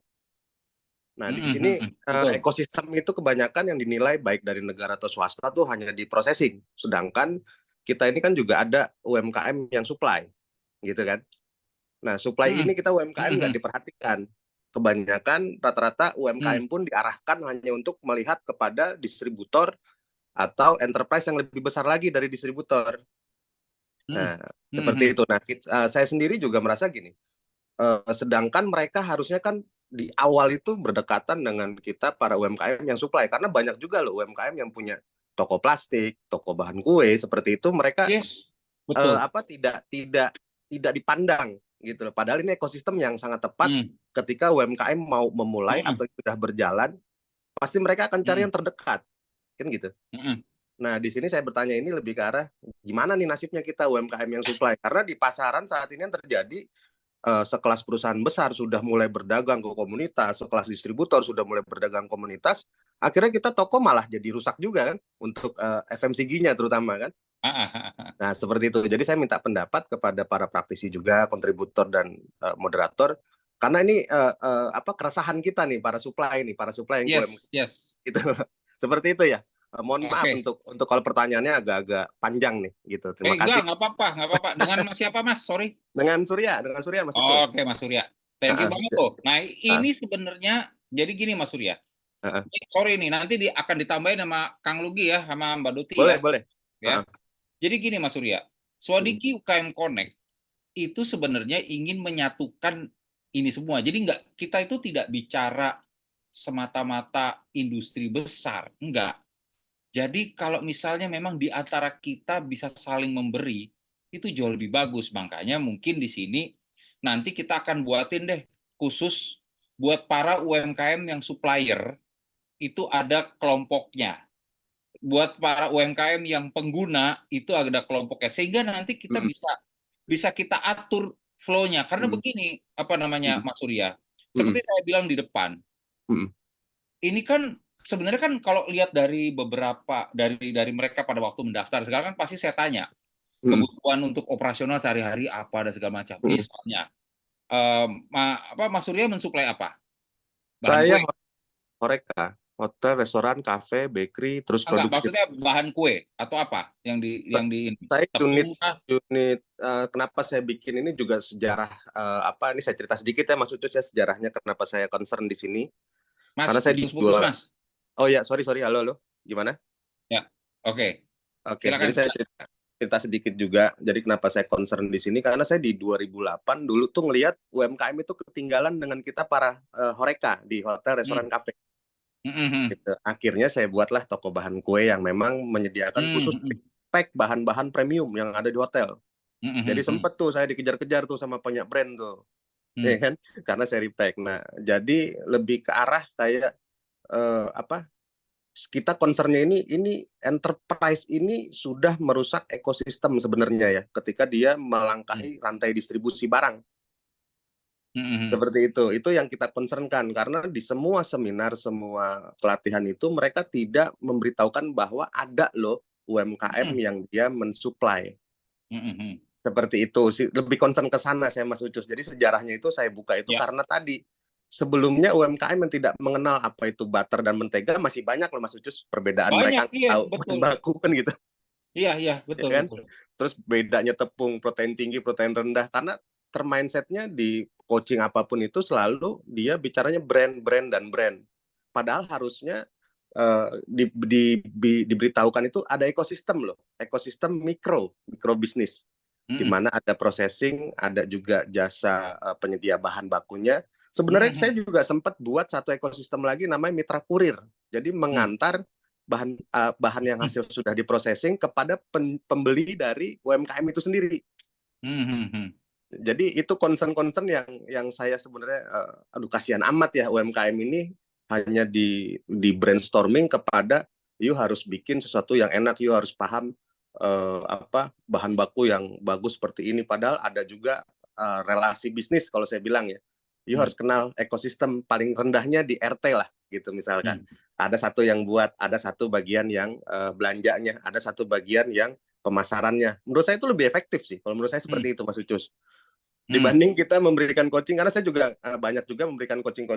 Nah, di sini Betul. ekosistem itu kebanyakan yang dinilai baik dari negara atau swasta tuh hanya di processing. Sedangkan kita ini kan juga ada UMKM yang supply, gitu kan. Nah, supply ini kita UMKM nggak diperhatikan. Kebanyakan rata-rata UMKM pun diarahkan hanya untuk melihat kepada distributor atau enterprise yang lebih besar lagi dari distributor. Nah, seperti itu. Nah, saya sendiri juga merasa gini. Sedangkan mereka harusnya kan di awal itu berdekatan dengan kita para UMKM yang supply, karena banyak juga loh UMKM yang punya toko plastik, toko bahan kue seperti itu, mereka Yes, betul. tidak dipandang gitu loh. Padahal ini ekosistem yang sangat tepat ketika UMKM mau memulai atau sudah berjalan, pasti mereka akan cari yang terdekat, kan gitu. Nah, di sini saya bertanya ini lebih ke arah gimana nih nasibnya kita UMKM yang supply, karena di pasaran saat ini yang terjadi sekelas perusahaan besar sudah mulai berdagang ke komunitas, sekelas distributor sudah mulai berdagang komunitas, akhirnya kita toko malah jadi rusak juga kan untuk FMCG-nya terutama kan. Nah, seperti itu. Jadi saya minta pendapat kepada para praktisi juga, kontributor dan moderator, karena ini keresahan kita nih para supply yang Yes. gitu. Seperti itu ya. Mohon maaf untuk kalau pertanyaannya agak-agak panjang nih gitu. Terima kasih. Nggak apa-apa. Dengan siapa Mas? Sorry. Dengan Surya masih terus. Oke, Mas Surya. Thank you banget loh. Nah, ini sebenarnya jadi gini Mas Surya. Sorry nih, nanti akan ditambahin sama Kang Lugi ya, sama Mbak Duti ya. Boleh. Ya. Jadi gini Mas Surya, Swadigi UKM Connect itu sebenarnya ingin menyatukan ini semua. Jadi kita itu tidak bicara semata-mata industri besar, enggak. Jadi kalau misalnya memang di antara kita bisa saling memberi, itu jauh lebih bagus. Makanya mungkin di sini nanti kita akan buatin deh khusus buat para UMKM yang supplier, itu ada kelompoknya. Buat para UMKM yang pengguna, itu ada kelompoknya. Sehingga nanti kita bisa kita atur flow-nya. Karena begini, Mas Surya, seperti saya bilang di depan, ini kan sebenarnya kan kalau lihat dari beberapa dari mereka pada waktu mendaftar, sekarang kan pasti saya tanya kebutuhan untuk operasional sehari-hari apa dan segala macam. Misalnya, Mas Surya mensuplai apa? Saya Horeca, hotel, restoran, kafe, bakery, terus produksi. Maksudnya bahan kue atau apa yang di saya unit kenapa saya bikin ini juga sejarah ini saya cerita sedikit ya Mas Ucus ya, sejarahnya kenapa saya concern di sini. Mas, karena saya putus, Mas. Oh ya, sorry. Halo. Gimana? Ya, oke. Jadi saya cerita sedikit juga. Jadi kenapa saya concern di sini? Karena saya di 2008 dulu tuh ngelihat UMKM itu ketinggalan dengan kita para Horeca di hotel, restoran, kafe. Gitu. Akhirnya saya buatlah toko bahan kue yang memang menyediakan khusus pack bahan-bahan premium yang ada di hotel. Jadi sempet tuh saya dikejar-kejar tuh sama banyak brand tuh. Ya kan? Karena seri pack. Nah, jadi lebih ke arah kayak kita concernnya ini enterprise ini sudah merusak ekosistem sebenarnya ya, ketika dia melangkahi rantai distribusi barang. Seperti itu yang kita concernkan, karena di semua seminar, semua pelatihan itu mereka tidak memberitahukan bahwa ada loh UMKM yang dia mensuplai. Seperti itu sih, lebih concern ke sana saya Mas Ucus. Jadi sejarahnya itu saya buka itu karena tadi sebelumnya UMKM yang tidak mengenal apa itu butter dan mentega masih banyak loh Mas Ucus, perbedaan mereka tahu bahan baku kan gitu. Iya, betul, ya kan? betul. Terus bedanya tepung, protein tinggi, protein rendah, karena mindsetnya di coaching apapun itu selalu dia bicaranya brand. Padahal harusnya diberitahukan itu ada ekosistem loh, ekosistem mikro bisnis, di mana ada processing, ada juga jasa penyedia bahan bakunya. Sebenarnya saya juga sempat buat satu ekosistem lagi namanya mitra kurir. Jadi mengantar bahan yang hasil sudah diprosesing kepada pembeli dari UMKM itu sendiri. Jadi itu concern yang saya sebenarnya aduh kasihan amat ya UMKM ini hanya di brainstorming kepada you harus bikin sesuatu yang enak, you harus paham bahan baku yang bagus seperti ini, padahal ada juga relasi bisnis kalau saya bilang ya. You harus kenal ekosistem paling rendahnya di RT lah gitu misalkan. Ada satu yang buat, ada satu bagian yang belanjanya, ada satu bagian yang pemasarannya. Menurut saya itu lebih efektif sih. Kalau menurut saya seperti itu Mas Ucus. Dibanding kita memberikan coaching, karena saya juga banyak juga memberikan coaching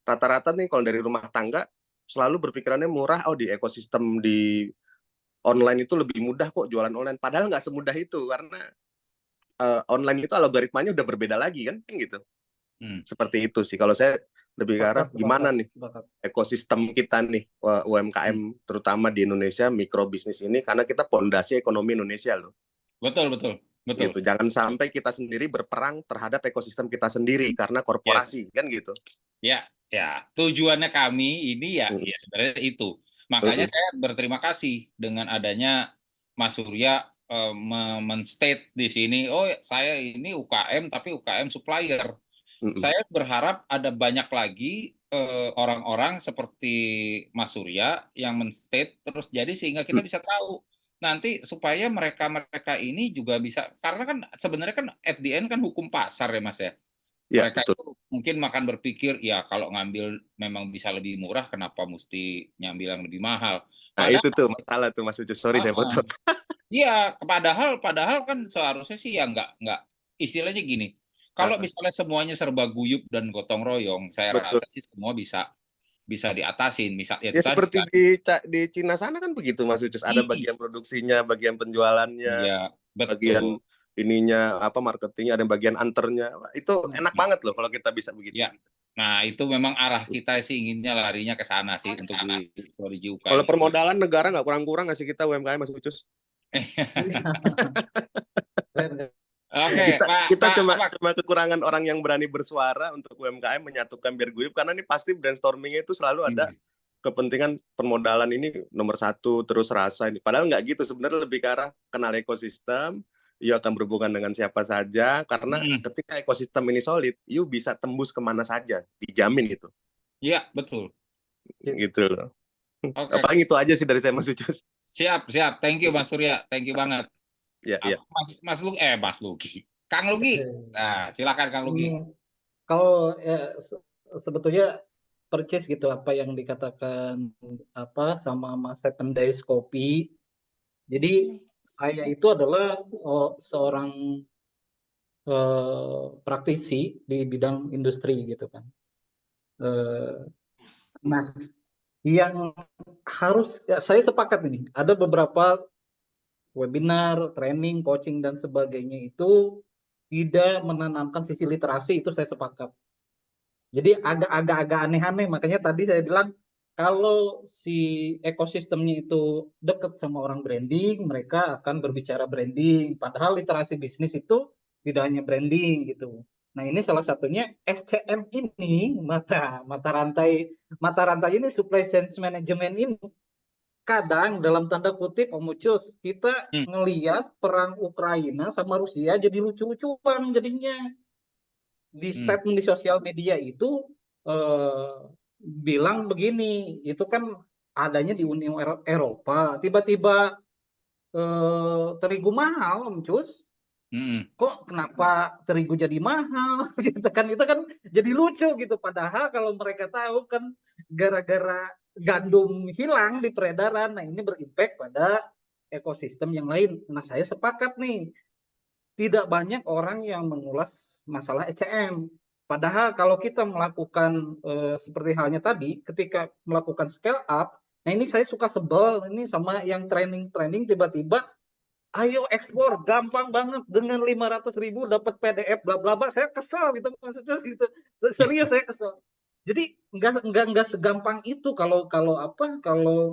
rata-rata nih kalau dari rumah tangga selalu berpikirannya murah, di ekosistem di online itu lebih mudah kok jualan online. Padahal nggak semudah itu, karena online itu algoritmanya udah berbeda lagi kan gitu. Seperti itu sih kalau saya lebih ke arah gimana nih ekosistem kita nih UMKM terutama di Indonesia, mikro bisnis ini, karena kita pondasi ekonomi Indonesia loh. Betul. Gitu. Jangan sampai kita sendiri berperang terhadap ekosistem kita sendiri karena korporasi kan gitu. Ya, tujuannya kami ini ya sebenarnya itu. Makanya saya berterima kasih dengan adanya Mas Surya men-state di sini, saya ini UKM tapi UKM supplier. Saya berharap ada banyak lagi orang-orang seperti Mas Surya yang men-state terus jadi sehingga kita bisa tahu nanti supaya mereka ini juga bisa, karena kan sebenarnya kan at the end kan hukum pasar ya Mas ya. Mereka itu mungkin makan berpikir ya kalau ngambil memang bisa lebih murah, kenapa mesti ngambil yang lebih mahal. Nah itu tuh masalah tuh Mas Ucus, sorry saya potong. Iya, padahal kan seharusnya sih ya nggak istilahnya gini. Kalau misalnya semuanya serba guyup dan gotong royong, saya rasa sih semua bisa diatasin. Ya seperti di Cina sana kan begitu Mas Ucus, ada bagian produksinya, bagian penjualannya, bagian ininya marketingnya, ada bagian anternya. Itu enak banget loh kalau kita bisa begitu. Ya. Nah, itu memang arah kita sih inginnya larinya ke sana sih untuk di UKM. Kalau permodalan negara nggak kurang-kurang ngasih kita UMKM Mas Ucus. Oke, kita cuma kekurangan orang yang berani bersuara untuk UMKM menyatukan biar guyup, karena ini pasti brainstormingnya itu selalu ada kepentingan permodalan ini nomor satu, terus rasa ini. Padahal nggak gitu, sebenarnya lebih ke arah kenal ekosistem, you akan berhubungan dengan siapa saja, karena ketika ekosistem ini solid, you bisa tembus kemana saja, dijamin itu. Iya, betul. Gitu loh. Paling itu aja sih dari saya Mas Ucus. Siap. Thank you Mas Surya, thank you banget. Iya. Mas Lugi. Kang Lugi. Nah, silakan Kang Lugi. Kalau sebetulnya percis gitu apa yang dikatakan sama Mas Seven Days Kopi. Jadi saya itu adalah seorang praktisi di bidang industri gitu kan. Nah, yang harus saya sepakat ini, ada beberapa webinar, training, coaching dan sebagainya itu tidak menanamkan sisi literasi, itu saya sepakat. Jadi agak aneh-aneh, makanya tadi saya bilang kalau si ekosistemnya itu dekat sama orang branding, mereka akan berbicara branding, padahal literasi bisnis itu tidak hanya branding gitu. Nah, ini salah satunya SCM ini, mata rantai ini, supply chain management ini, kadang dalam tanda kutip Om Ucus, kita ngelihat perang Ukraina sama Rusia jadi lucu-lucuan jadinya. Di statement di sosial media itu bilang begini, itu kan adanya di Uni Eropa, tiba-tiba terigu mahal Om Ucus, Kok kenapa terigu jadi mahal gitu kan, itu kan jadi lucu gitu, padahal kalau mereka tahu kan gara-gara gandum hilang di peredaran, nah ini berimpact pada ekosistem yang lain. Nah saya sepakat nih, tidak banyak orang yang mengulas masalah ECM, padahal kalau kita melakukan seperti halnya tadi ketika melakukan scale up, nah ini saya suka sebel ini sama yang training tiba-tiba ayo ekspor gampang banget dengan 500.000 dapat PDF bla bla bla, saya kesel gitu, maksudnya gitu, serius saya kesel. Jadi nggak segampang itu kalau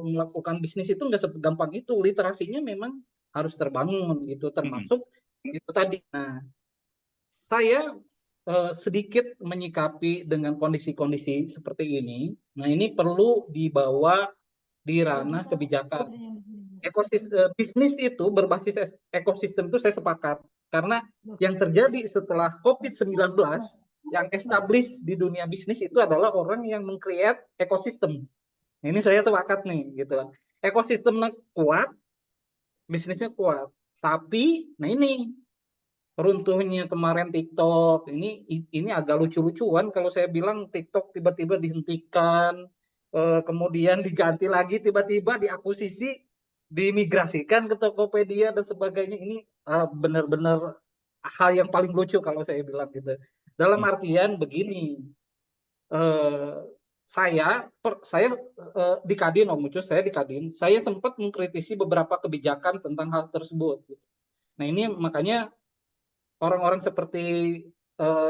melakukan bisnis itu nggak segampang itu, literasinya memang harus terbangun gitu, termasuk itu tadi. Nah saya sedikit menyikapi dengan kondisi-kondisi seperti ini. Nah ini perlu dibawa di ranah kebijakan. Bisnis itu berbasis ekosistem itu saya sepakat, karena yang terjadi setelah COVID-19 yang establish di dunia bisnis itu adalah orang yang meng-create ekosistem. Ini saya sepakat nih gitu. Ekosistemnya kuat, bisnisnya kuat. Tapi nah ini runtuhnya kemarin TikTok, ini agak lucu-lucuan kalau saya bilang TikTok tiba-tiba dihentikan, kemudian diganti lagi, tiba-tiba diakuisisi, dimigrasikan ke Tokopedia dan sebagainya. Ini benar-benar hal yang paling lucu kalau saya bilang gitu. Dalam artian begini, saya di Kadin, Om Ucus, saya di Kadin, saya sempat mengkritisi beberapa kebijakan tentang hal tersebut. Nah ini makanya orang-orang seperti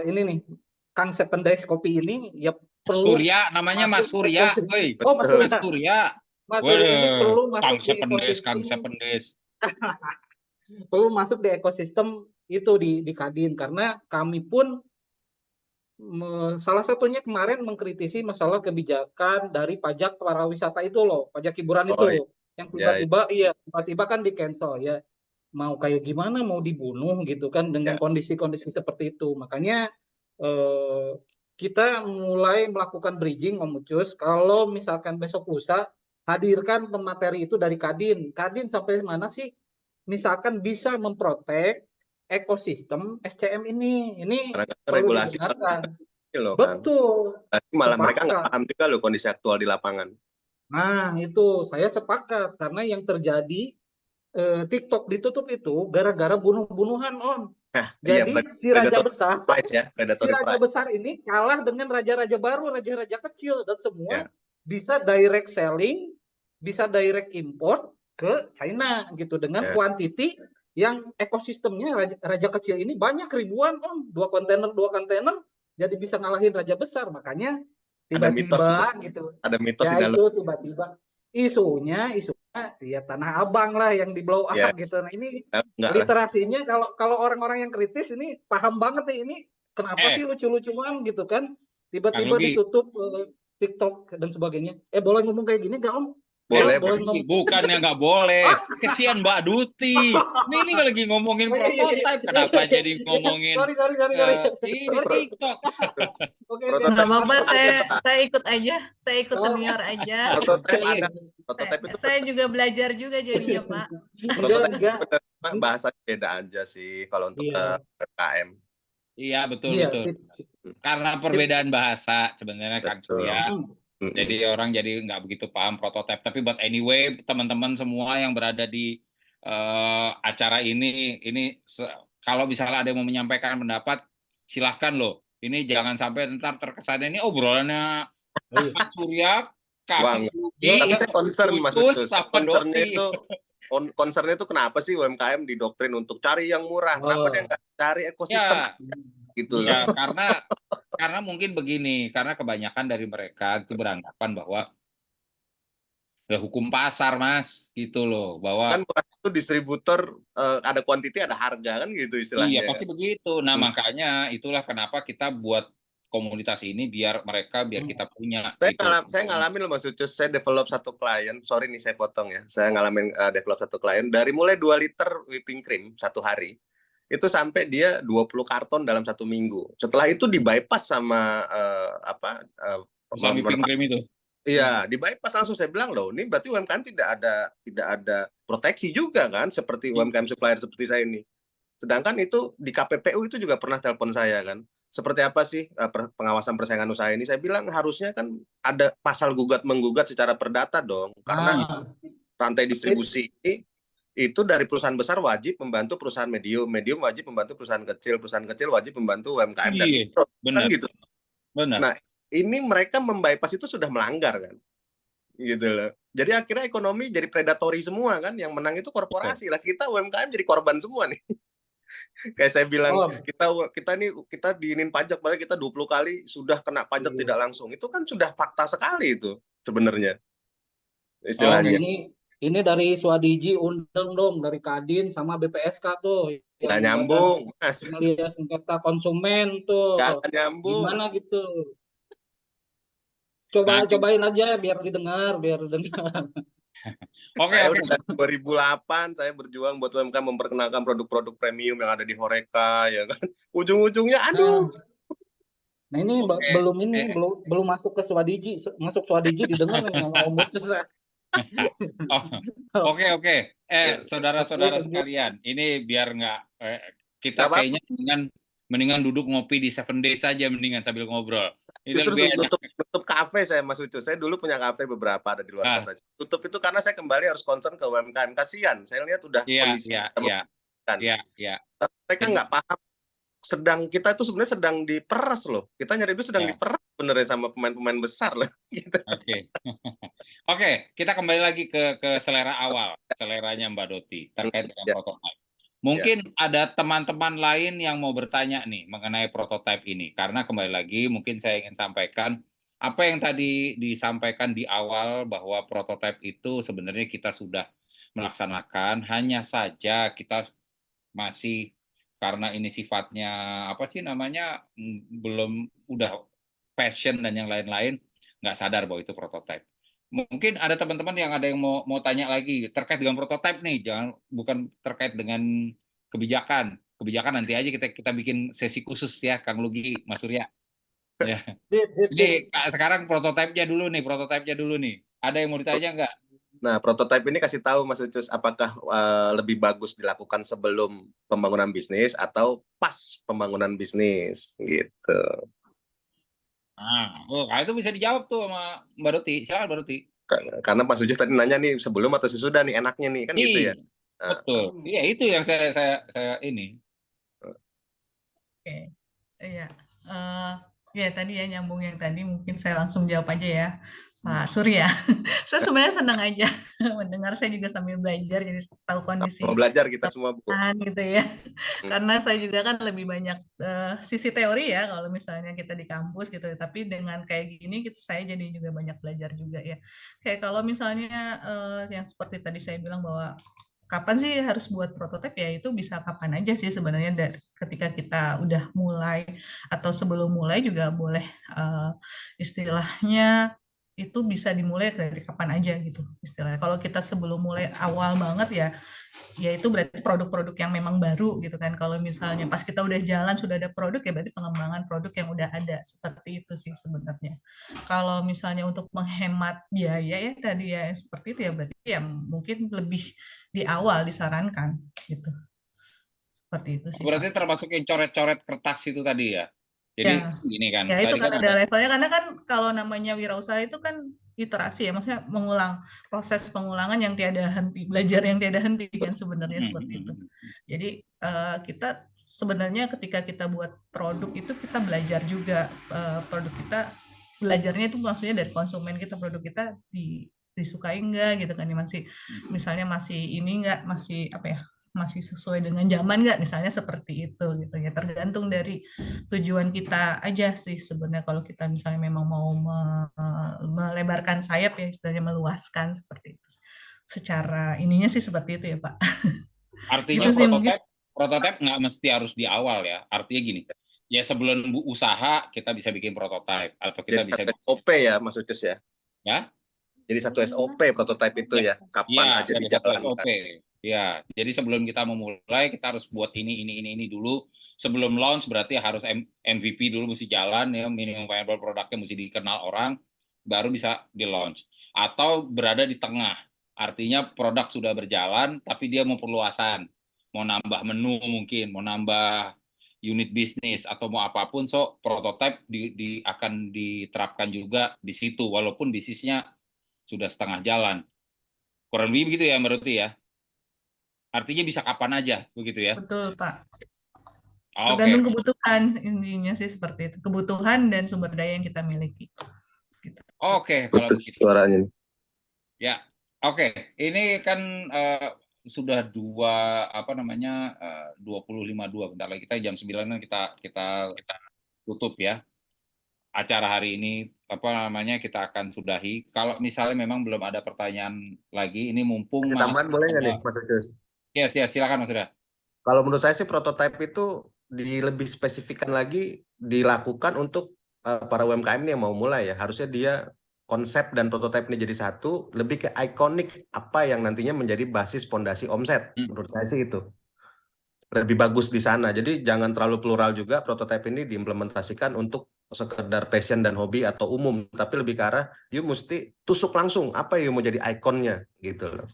ini nih, Kang Sependais Kopi ini ya perlu Surya, namanya Mas Surya. Oh Mas Surya. Mas Surya. Mas Surya ini perlu masuk di Kang ekosistem. Sependais. Perlu masuk di ekosistem itu di Kadin, karena kami pun salah satunya kemarin mengkritisi masalah kebijakan dari pajak pariwisata itu loh, pajak hiburan itu, yang tiba-tiba kan di cancel ya. Mau kayak gimana, mau dibunuh gitu kan dengan kondisi-kondisi seperti itu. Makanya kita mulai melakukan bridging, Om Ucus. Kalau misalkan besok lusa hadirkan pemateri itu dari Kadin. Kadin sampai mana sih misalkan bisa memprotek ekosistem SCM ini. Ini perlu regulasi didengarkan. Loh, betul. Malah mereka nggak paham juga loh kondisi aktual di lapangan. Nah itu saya sepakat, karena yang terjadi TikTok ditutup itu gara-gara bunuh-bunuhan, Om. Jadi si raja besar ini kalah dengan raja-raja baru, raja-raja kecil, dan semua bisa direct selling, bisa direct import ke China gitu dengan quantity yang ekosistemnya raja kecil ini banyak ribuan, Om. 2 kontainer jadi bisa ngalahin raja besar. Makanya tiba-tiba gitu. Ada mitos ya itu tiba-tiba isunya ya Tanah Abang lah yang di blow up gitu. Nah ini literasinya kalau orang-orang yang kritis ini paham banget nih, ini kenapa sih lucu-lucuan gitu kan, tiba-tiba ditutup TikTok dan sebagainya. Boleh ngomong kayak gini nggak, Om? Boleh bukannya nggak boleh, kesian Mbak Duti. Ini lagi ngomongin prototype, kenapa jadi ngomongin ini TikTok? Nggak apa-apa, saya ikut aja, saya ikut senior aja. Saya juga belajar juga jadinya, Pak. Bahasa beda aja sih kalau untuk PKM. Iya betul. Karena perbedaan bahasa sebenarnya, Kang Surya. Jadi orang jadi nggak begitu paham prototipe. Tapi but anyway, teman-teman semua yang berada di acara ini kalau misalnya ada yang mau menyampaikan pendapat, silahkan loh. Ini jangan sampai ntar terkesan ini obrolannya Mas Surya, kami tapi saya concern, Mas Ucus. Concernnya itu kenapa sih UMKM didoktrin untuk cari yang murah? Kenapa dia nggak cari ekosistem? Gitu loh. Ya, karena mungkin begini, karena kebanyakan dari mereka itu beranggapan bahwa hukum pasar, Mas, gitu loh, bahwa kan itu distributor ada quantity ada harga kan gitu istilahnya. Iya, pasti begitu. Nah, makanya itulah kenapa kita buat komunitas ini biar kita punya. Saya ngalamin loh, Mas Ucus, saya develop satu klien, sorry nih saya potong ya. Saya ngalamin develop satu klien dari mulai 2 liter whipping cream satu hari. Itu sampai dia 20 karton dalam 1 minggu. Setelah itu di-bypass sama whipping cream itu. Iya, di-bypass langsung. Saya bilang loh, ini berarti UMKM tidak ada proteksi juga kan, seperti UMKM supplier seperti saya ini. Sedangkan itu di KPPU itu juga pernah telepon saya kan. Seperti apa sih pengawasan persaingan usaha ini? Saya bilang harusnya kan ada pasal gugat-menggugat secara perdata dong. Karena rantai distribusi ini itu dari perusahaan besar wajib membantu perusahaan medium, medium wajib membantu perusahaan kecil wajib membantu UMKM dan mikro. Kan gitu. Benar. Nah, ini mereka membypass itu sudah melanggar kan. Gitu loh. Jadi akhirnya ekonomi jadi predatory semua kan, yang menang itu korporasi lah, kita UMKM jadi korban semua nih. Kayak saya bilang, kita diinin pajak, padahal kita 20 kali sudah kena pajak tidak langsung. Itu kan sudah fakta sekali itu sebenarnya. Istilahnya. Ini dari Swadiji undang dong, dari Kadin sama BPSK tuh. Nggak nyambung, Mas. Melihat sengketa konsumen tuh. Nggak nyambung. Gimana gitu? Cobain aja biar didengar. Oke. Dari 2008 saya berjuang buat UMKM memperkenalkan produk-produk premium yang ada di Horeca, ya kan. Ujung-ujungnya aduh. Nah ini belum masuk ke Swadiji, masuk Swadiji didengar nih sama Om Ucus. Oke. Saudara-saudara sekalian, ini biar nggak kita kayaknya mendingan duduk ngopi di 7 Days saja mendingan sambil ngobrol. Justru tutup kafe saya, Mas Ucus. Saya dulu punya kafe beberapa ada di luar kota. Tutup itu karena saya kembali harus concern ke UMKM. Kasihan, saya lihat udah kondisi. Mereka nggak paham. Kita itu sebenarnya sedang diperas loh. Kita nyari itu sedang diperas sebenarnya sama pemain-pemain besar loh. Gitu. Oke, kita kembali lagi ke selera awal, seleranya Mbak Doti terkait dengan prototipe. Mungkin ada teman-teman lain yang mau bertanya nih mengenai prototipe ini, karena kembali lagi mungkin saya ingin sampaikan apa yang tadi disampaikan di awal bahwa prototipe itu sebenarnya kita sudah melaksanakan, hanya saja kita masih karena ini sifatnya belum udah passion dan yang lain-lain, nggak sadar bahwa itu prototipe. Mungkin ada teman-teman yang ada yang mau tanya lagi terkait dengan prototipe nih, bukan terkait dengan kebijakan nanti aja kita bikin sesi khusus ya, Kang Lugi, Mas Surya. Ya. Ini sekarang prototipenya dulu nih. Ada yang mau ditanya nggak? Nah, prototipe ini kasih tahu Mas Ucus, apakah lebih bagus dilakukan sebelum pembangunan bisnis atau pas pembangunan bisnis gitu. Itu bisa dijawab tuh sama Mbak Doti. Silakan Mbak Doti. Karena Mas Ucus tadi nanya nih sebelum atau sesudah nih enaknya nih kan gitu ya. Betul. Iya, itu yang saya ini. Oke. Iya. Ya tadi ya nyambung yang tadi, mungkin saya langsung jawab aja ya. Pak Surya, saya sebenarnya senang aja mendengar, saya juga sambil belajar, jadi tahu kondisi. Mau belajar kita semua, Bu. Gitu ya, karena saya juga kan lebih banyak sisi teori ya, kalau misalnya kita di kampus gitu, tapi dengan kayak gini, saya jadi juga banyak belajar juga ya. Kayak kalau misalnya yang seperti tadi saya bilang bahwa kapan sih harus buat prototipe, ya itu bisa kapan aja sih sebenarnya, ketika kita udah mulai atau sebelum mulai juga boleh, istilahnya itu bisa dimulai dari kapan aja gitu istilahnya. Kalau kita sebelum mulai awal banget ya itu berarti produk-produk yang memang baru gitu kan. Kalau misalnya pas kita udah jalan sudah ada produk, ya berarti pengembangan produk yang udah ada, seperti itu sih sebenarnya. Kalau misalnya untuk menghemat biaya ya tadi ya seperti itu ya, berarti ya mungkin lebih di awal disarankan gitu. Seperti itu sih. Berarti Pak. termasuk yang coret-coret kertas itu tadi ya. Jadi gini kan. Ya itu kan ada levelnya, karena kan kalau namanya wirausaha itu kan iterasi ya, maksudnya proses pengulangan yang tiada henti, belajar yang tiada henti kan sebenarnya seperti itu. Jadi kita sebenarnya ketika kita buat produk itu kita belajar juga, produk kita belajarnya itu maksudnya dari konsumen kita, produk kita disukai enggak gitu kan, misalnya masih ini enggak, masih sesuai dengan zaman nggak, misalnya seperti itu gitu ya, tergantung dari tujuan kita aja sih sebenarnya. Kalau kita misalnya memang mau melebarkan sayap ya, istilahnya meluaskan seperti itu, secara ininya sih seperti itu ya Pak. Artinya gitu prototipe nggak mesti harus di awal ya, artinya gini ya, sebelum usaha kita bisa bikin prototipe atau kita bisa SOP ya Mas Ucus ya. Jadi satu SOP prototipe itu ya, kapan aja dijalankan. Ya, jadi sebelum kita memulai kita harus buat ini dulu. Sebelum launch berarti harus MVP dulu mesti jalan ya, minimum viable produknya mesti dikenal orang, baru bisa di launch. Atau berada di tengah, artinya produk sudah berjalan tapi dia mau perluasan mau nambah menu mungkin, mau nambah unit bisnis atau mau apapun, so prototype akan diterapkan juga di situ walaupun bisnisnya sudah setengah jalan. Kurang lebih begitu ya berarti ya. Artinya bisa kapan aja begitu ya. Betul, Pak. Oke. Tergantung kebutuhan, intinya sih seperti itu. Kebutuhan dan sumber daya yang kita miliki. Gitu. Oke, kalau Putus begitu. suaranya. Ya, oke. Ini kan sudah 20.52. Bentar lagi kita jam 9 kan kita tutup ya. Acara hari ini kita akan sudahi. Kalau misalnya memang belum ada pertanyaan lagi, ini mumpung Kasih tambahan boleh nggak nih, Mas Ucus? Ya, silakan Mas Uda. Kalau menurut saya sih prototipe itu lebih spesifikkan lagi dilakukan untuk para UMKM nih yang mau mulai ya. Harusnya dia konsep dan prototipe ini jadi satu, lebih ke ikonik apa yang nantinya menjadi basis fondasi omset. Menurut saya sih itu lebih bagus di sana. Jadi jangan terlalu plural juga prototipe ini diimplementasikan untuk sekedar passion dan hobi atau umum, tapi lebih ke arah you mesti tusuk langsung apa yang mau jadi ikonnya gitu loh.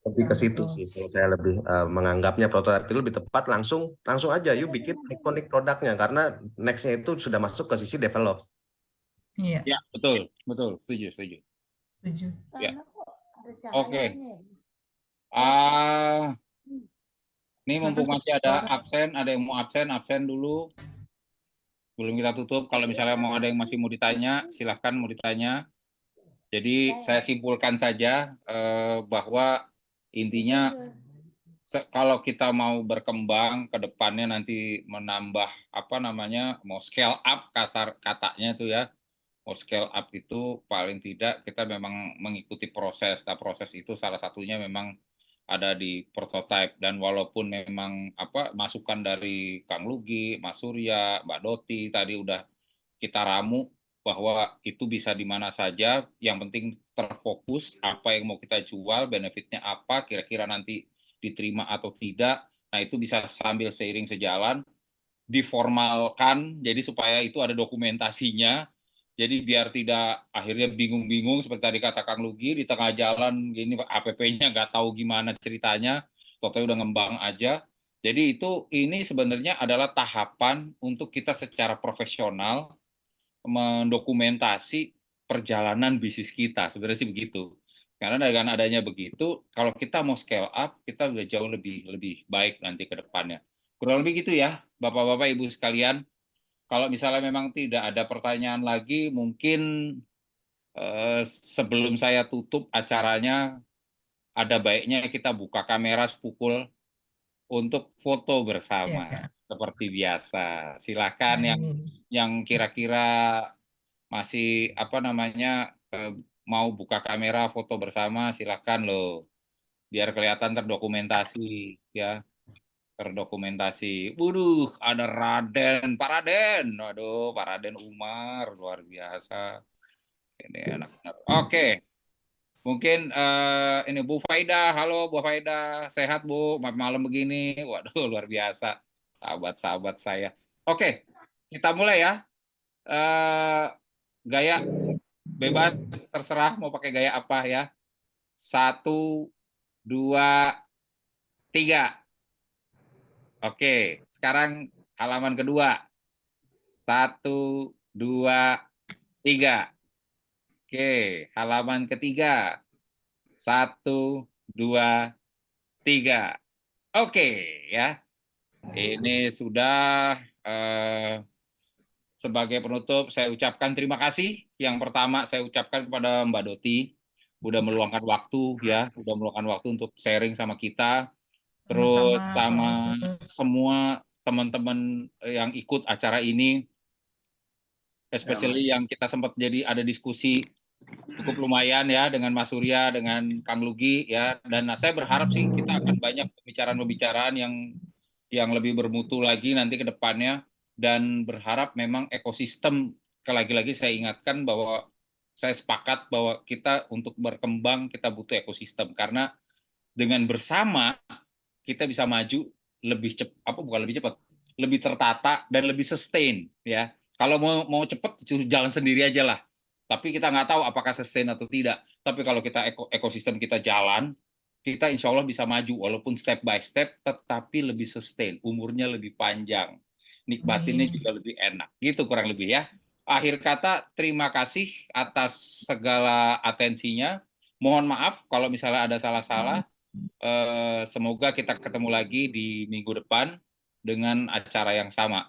Lebih ke situ sih kalau saya lebih menganggapnya prototipe itu lebih tepat, langsung aja you bikin ikonik produknya, karena nextnya itu sudah masuk ke sisi develop. Iya. Ya, betul, setuju. Ya. Oke. Ini mumpung masih ada absen, ada yang mau absen dulu. Belum kita tutup. Kalau misalnya ada yang masih mau ditanya, silahkan mau ditanya. Jadi saya simpulkan saja bahwa intinya kalau kita mau berkembang ke depannya nanti menambah mau scale up, kasar katanya itu ya. Mau scale up itu paling tidak kita memang mengikuti proses. Nah, proses itu salah satunya memang ada di prototype, dan walaupun memang masukan dari Kang Lugi, Mas Surya, Mbak Doti tadi udah kita ramu bahwa itu bisa di mana saja, yang penting terfokus apa yang mau kita jual, benefitnya apa, kira-kira nanti diterima atau tidak. Nah, itu bisa sambil seiring sejalan diformalkan, jadi supaya itu ada dokumentasinya. Jadi biar tidak akhirnya bingung-bingung seperti tadi kata Kang Lugi, di tengah jalan gini APP-nya nggak tahu gimana ceritanya, totalnya udah ngembang aja. Jadi ini sebenarnya adalah tahapan untuk kita secara profesional mendokumentasi perjalanan bisnis kita, sebenarnya sih begitu. Karena dengan adanya begitu, kalau kita mau scale up, kita udah jauh lebih baik nanti ke depannya. Kurang lebih gitu ya, Bapak-Bapak, Ibu sekalian. Kalau misalnya memang tidak ada pertanyaan lagi, mungkin sebelum saya tutup acaranya, ada baiknya kita buka kamera sepukul untuk foto bersama, seperti biasa. Silakan yang kira-kira masih mau buka kamera foto bersama, silakan loh, biar kelihatan terdokumentasi ya. Terdokumentasi. Waduh, ada Pak Raden. Waduh, Pak Raden Umar, luar biasa. Ini enak. Oke. Mungkin ini Bu Faida. Halo Bu Faida, sehat Bu? Malam begini. Waduh, luar biasa. Sahabat-sahabat saya. Oke, kita mulai ya. Gaya bebas, terserah mau pakai gaya apa ya. 1, 2, 3. Oke, sekarang halaman kedua. 1, 2, 3. Oke, halaman ketiga. 1, 2, 3. Oke, ya. Ini sudah sebagai penutup saya ucapkan terima kasih. Yang pertama saya ucapkan kepada Mbak Doti, udah meluangkan waktu ya, udah meluangkan waktu untuk sharing sama kita. Terus sama semua teman-teman yang ikut acara ini, especially yang kita sempat jadi ada diskusi cukup lumayan ya dengan Mas Surya, dengan Kang Lugi ya, dan saya berharap sih kita akan banyak pembicaraan-pembicaraan yang lebih bermutu lagi nanti ke depannya, dan berharap memang ekosistem, lagi-lagi saya ingatkan bahwa saya sepakat bahwa kita untuk berkembang kita butuh ekosistem, karena dengan bersama kita bisa maju lebih cepat, lebih cepat, lebih tertata dan lebih sustain ya. Kalau mau cepat jalan sendiri aja lah. Tapi kita nggak tahu apakah sustain atau tidak. Tapi kalau kita ekosistem kita jalan, kita insya Allah bisa maju walaupun step by step, tetapi lebih sustain, umurnya lebih panjang, nikmatinnya juga lebih enak, gitu kurang lebih ya. Akhir kata, terima kasih atas segala atensinya. Mohon maaf kalau misalnya ada salah-salah. Semoga kita ketemu lagi di minggu depan dengan acara yang sama.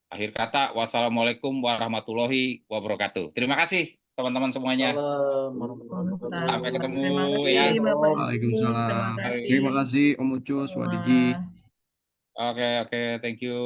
Akhir kata, wassalamualaikum warahmatullahi wabarakatuh. Terima kasih teman-teman semuanya. Sampai ketemu Terima ya. kasih Bapak Ibu. Waalaikumsalam. Terima kasih. Terima kasih Om Ucus, Wadiji. Wah. Oke, thank you.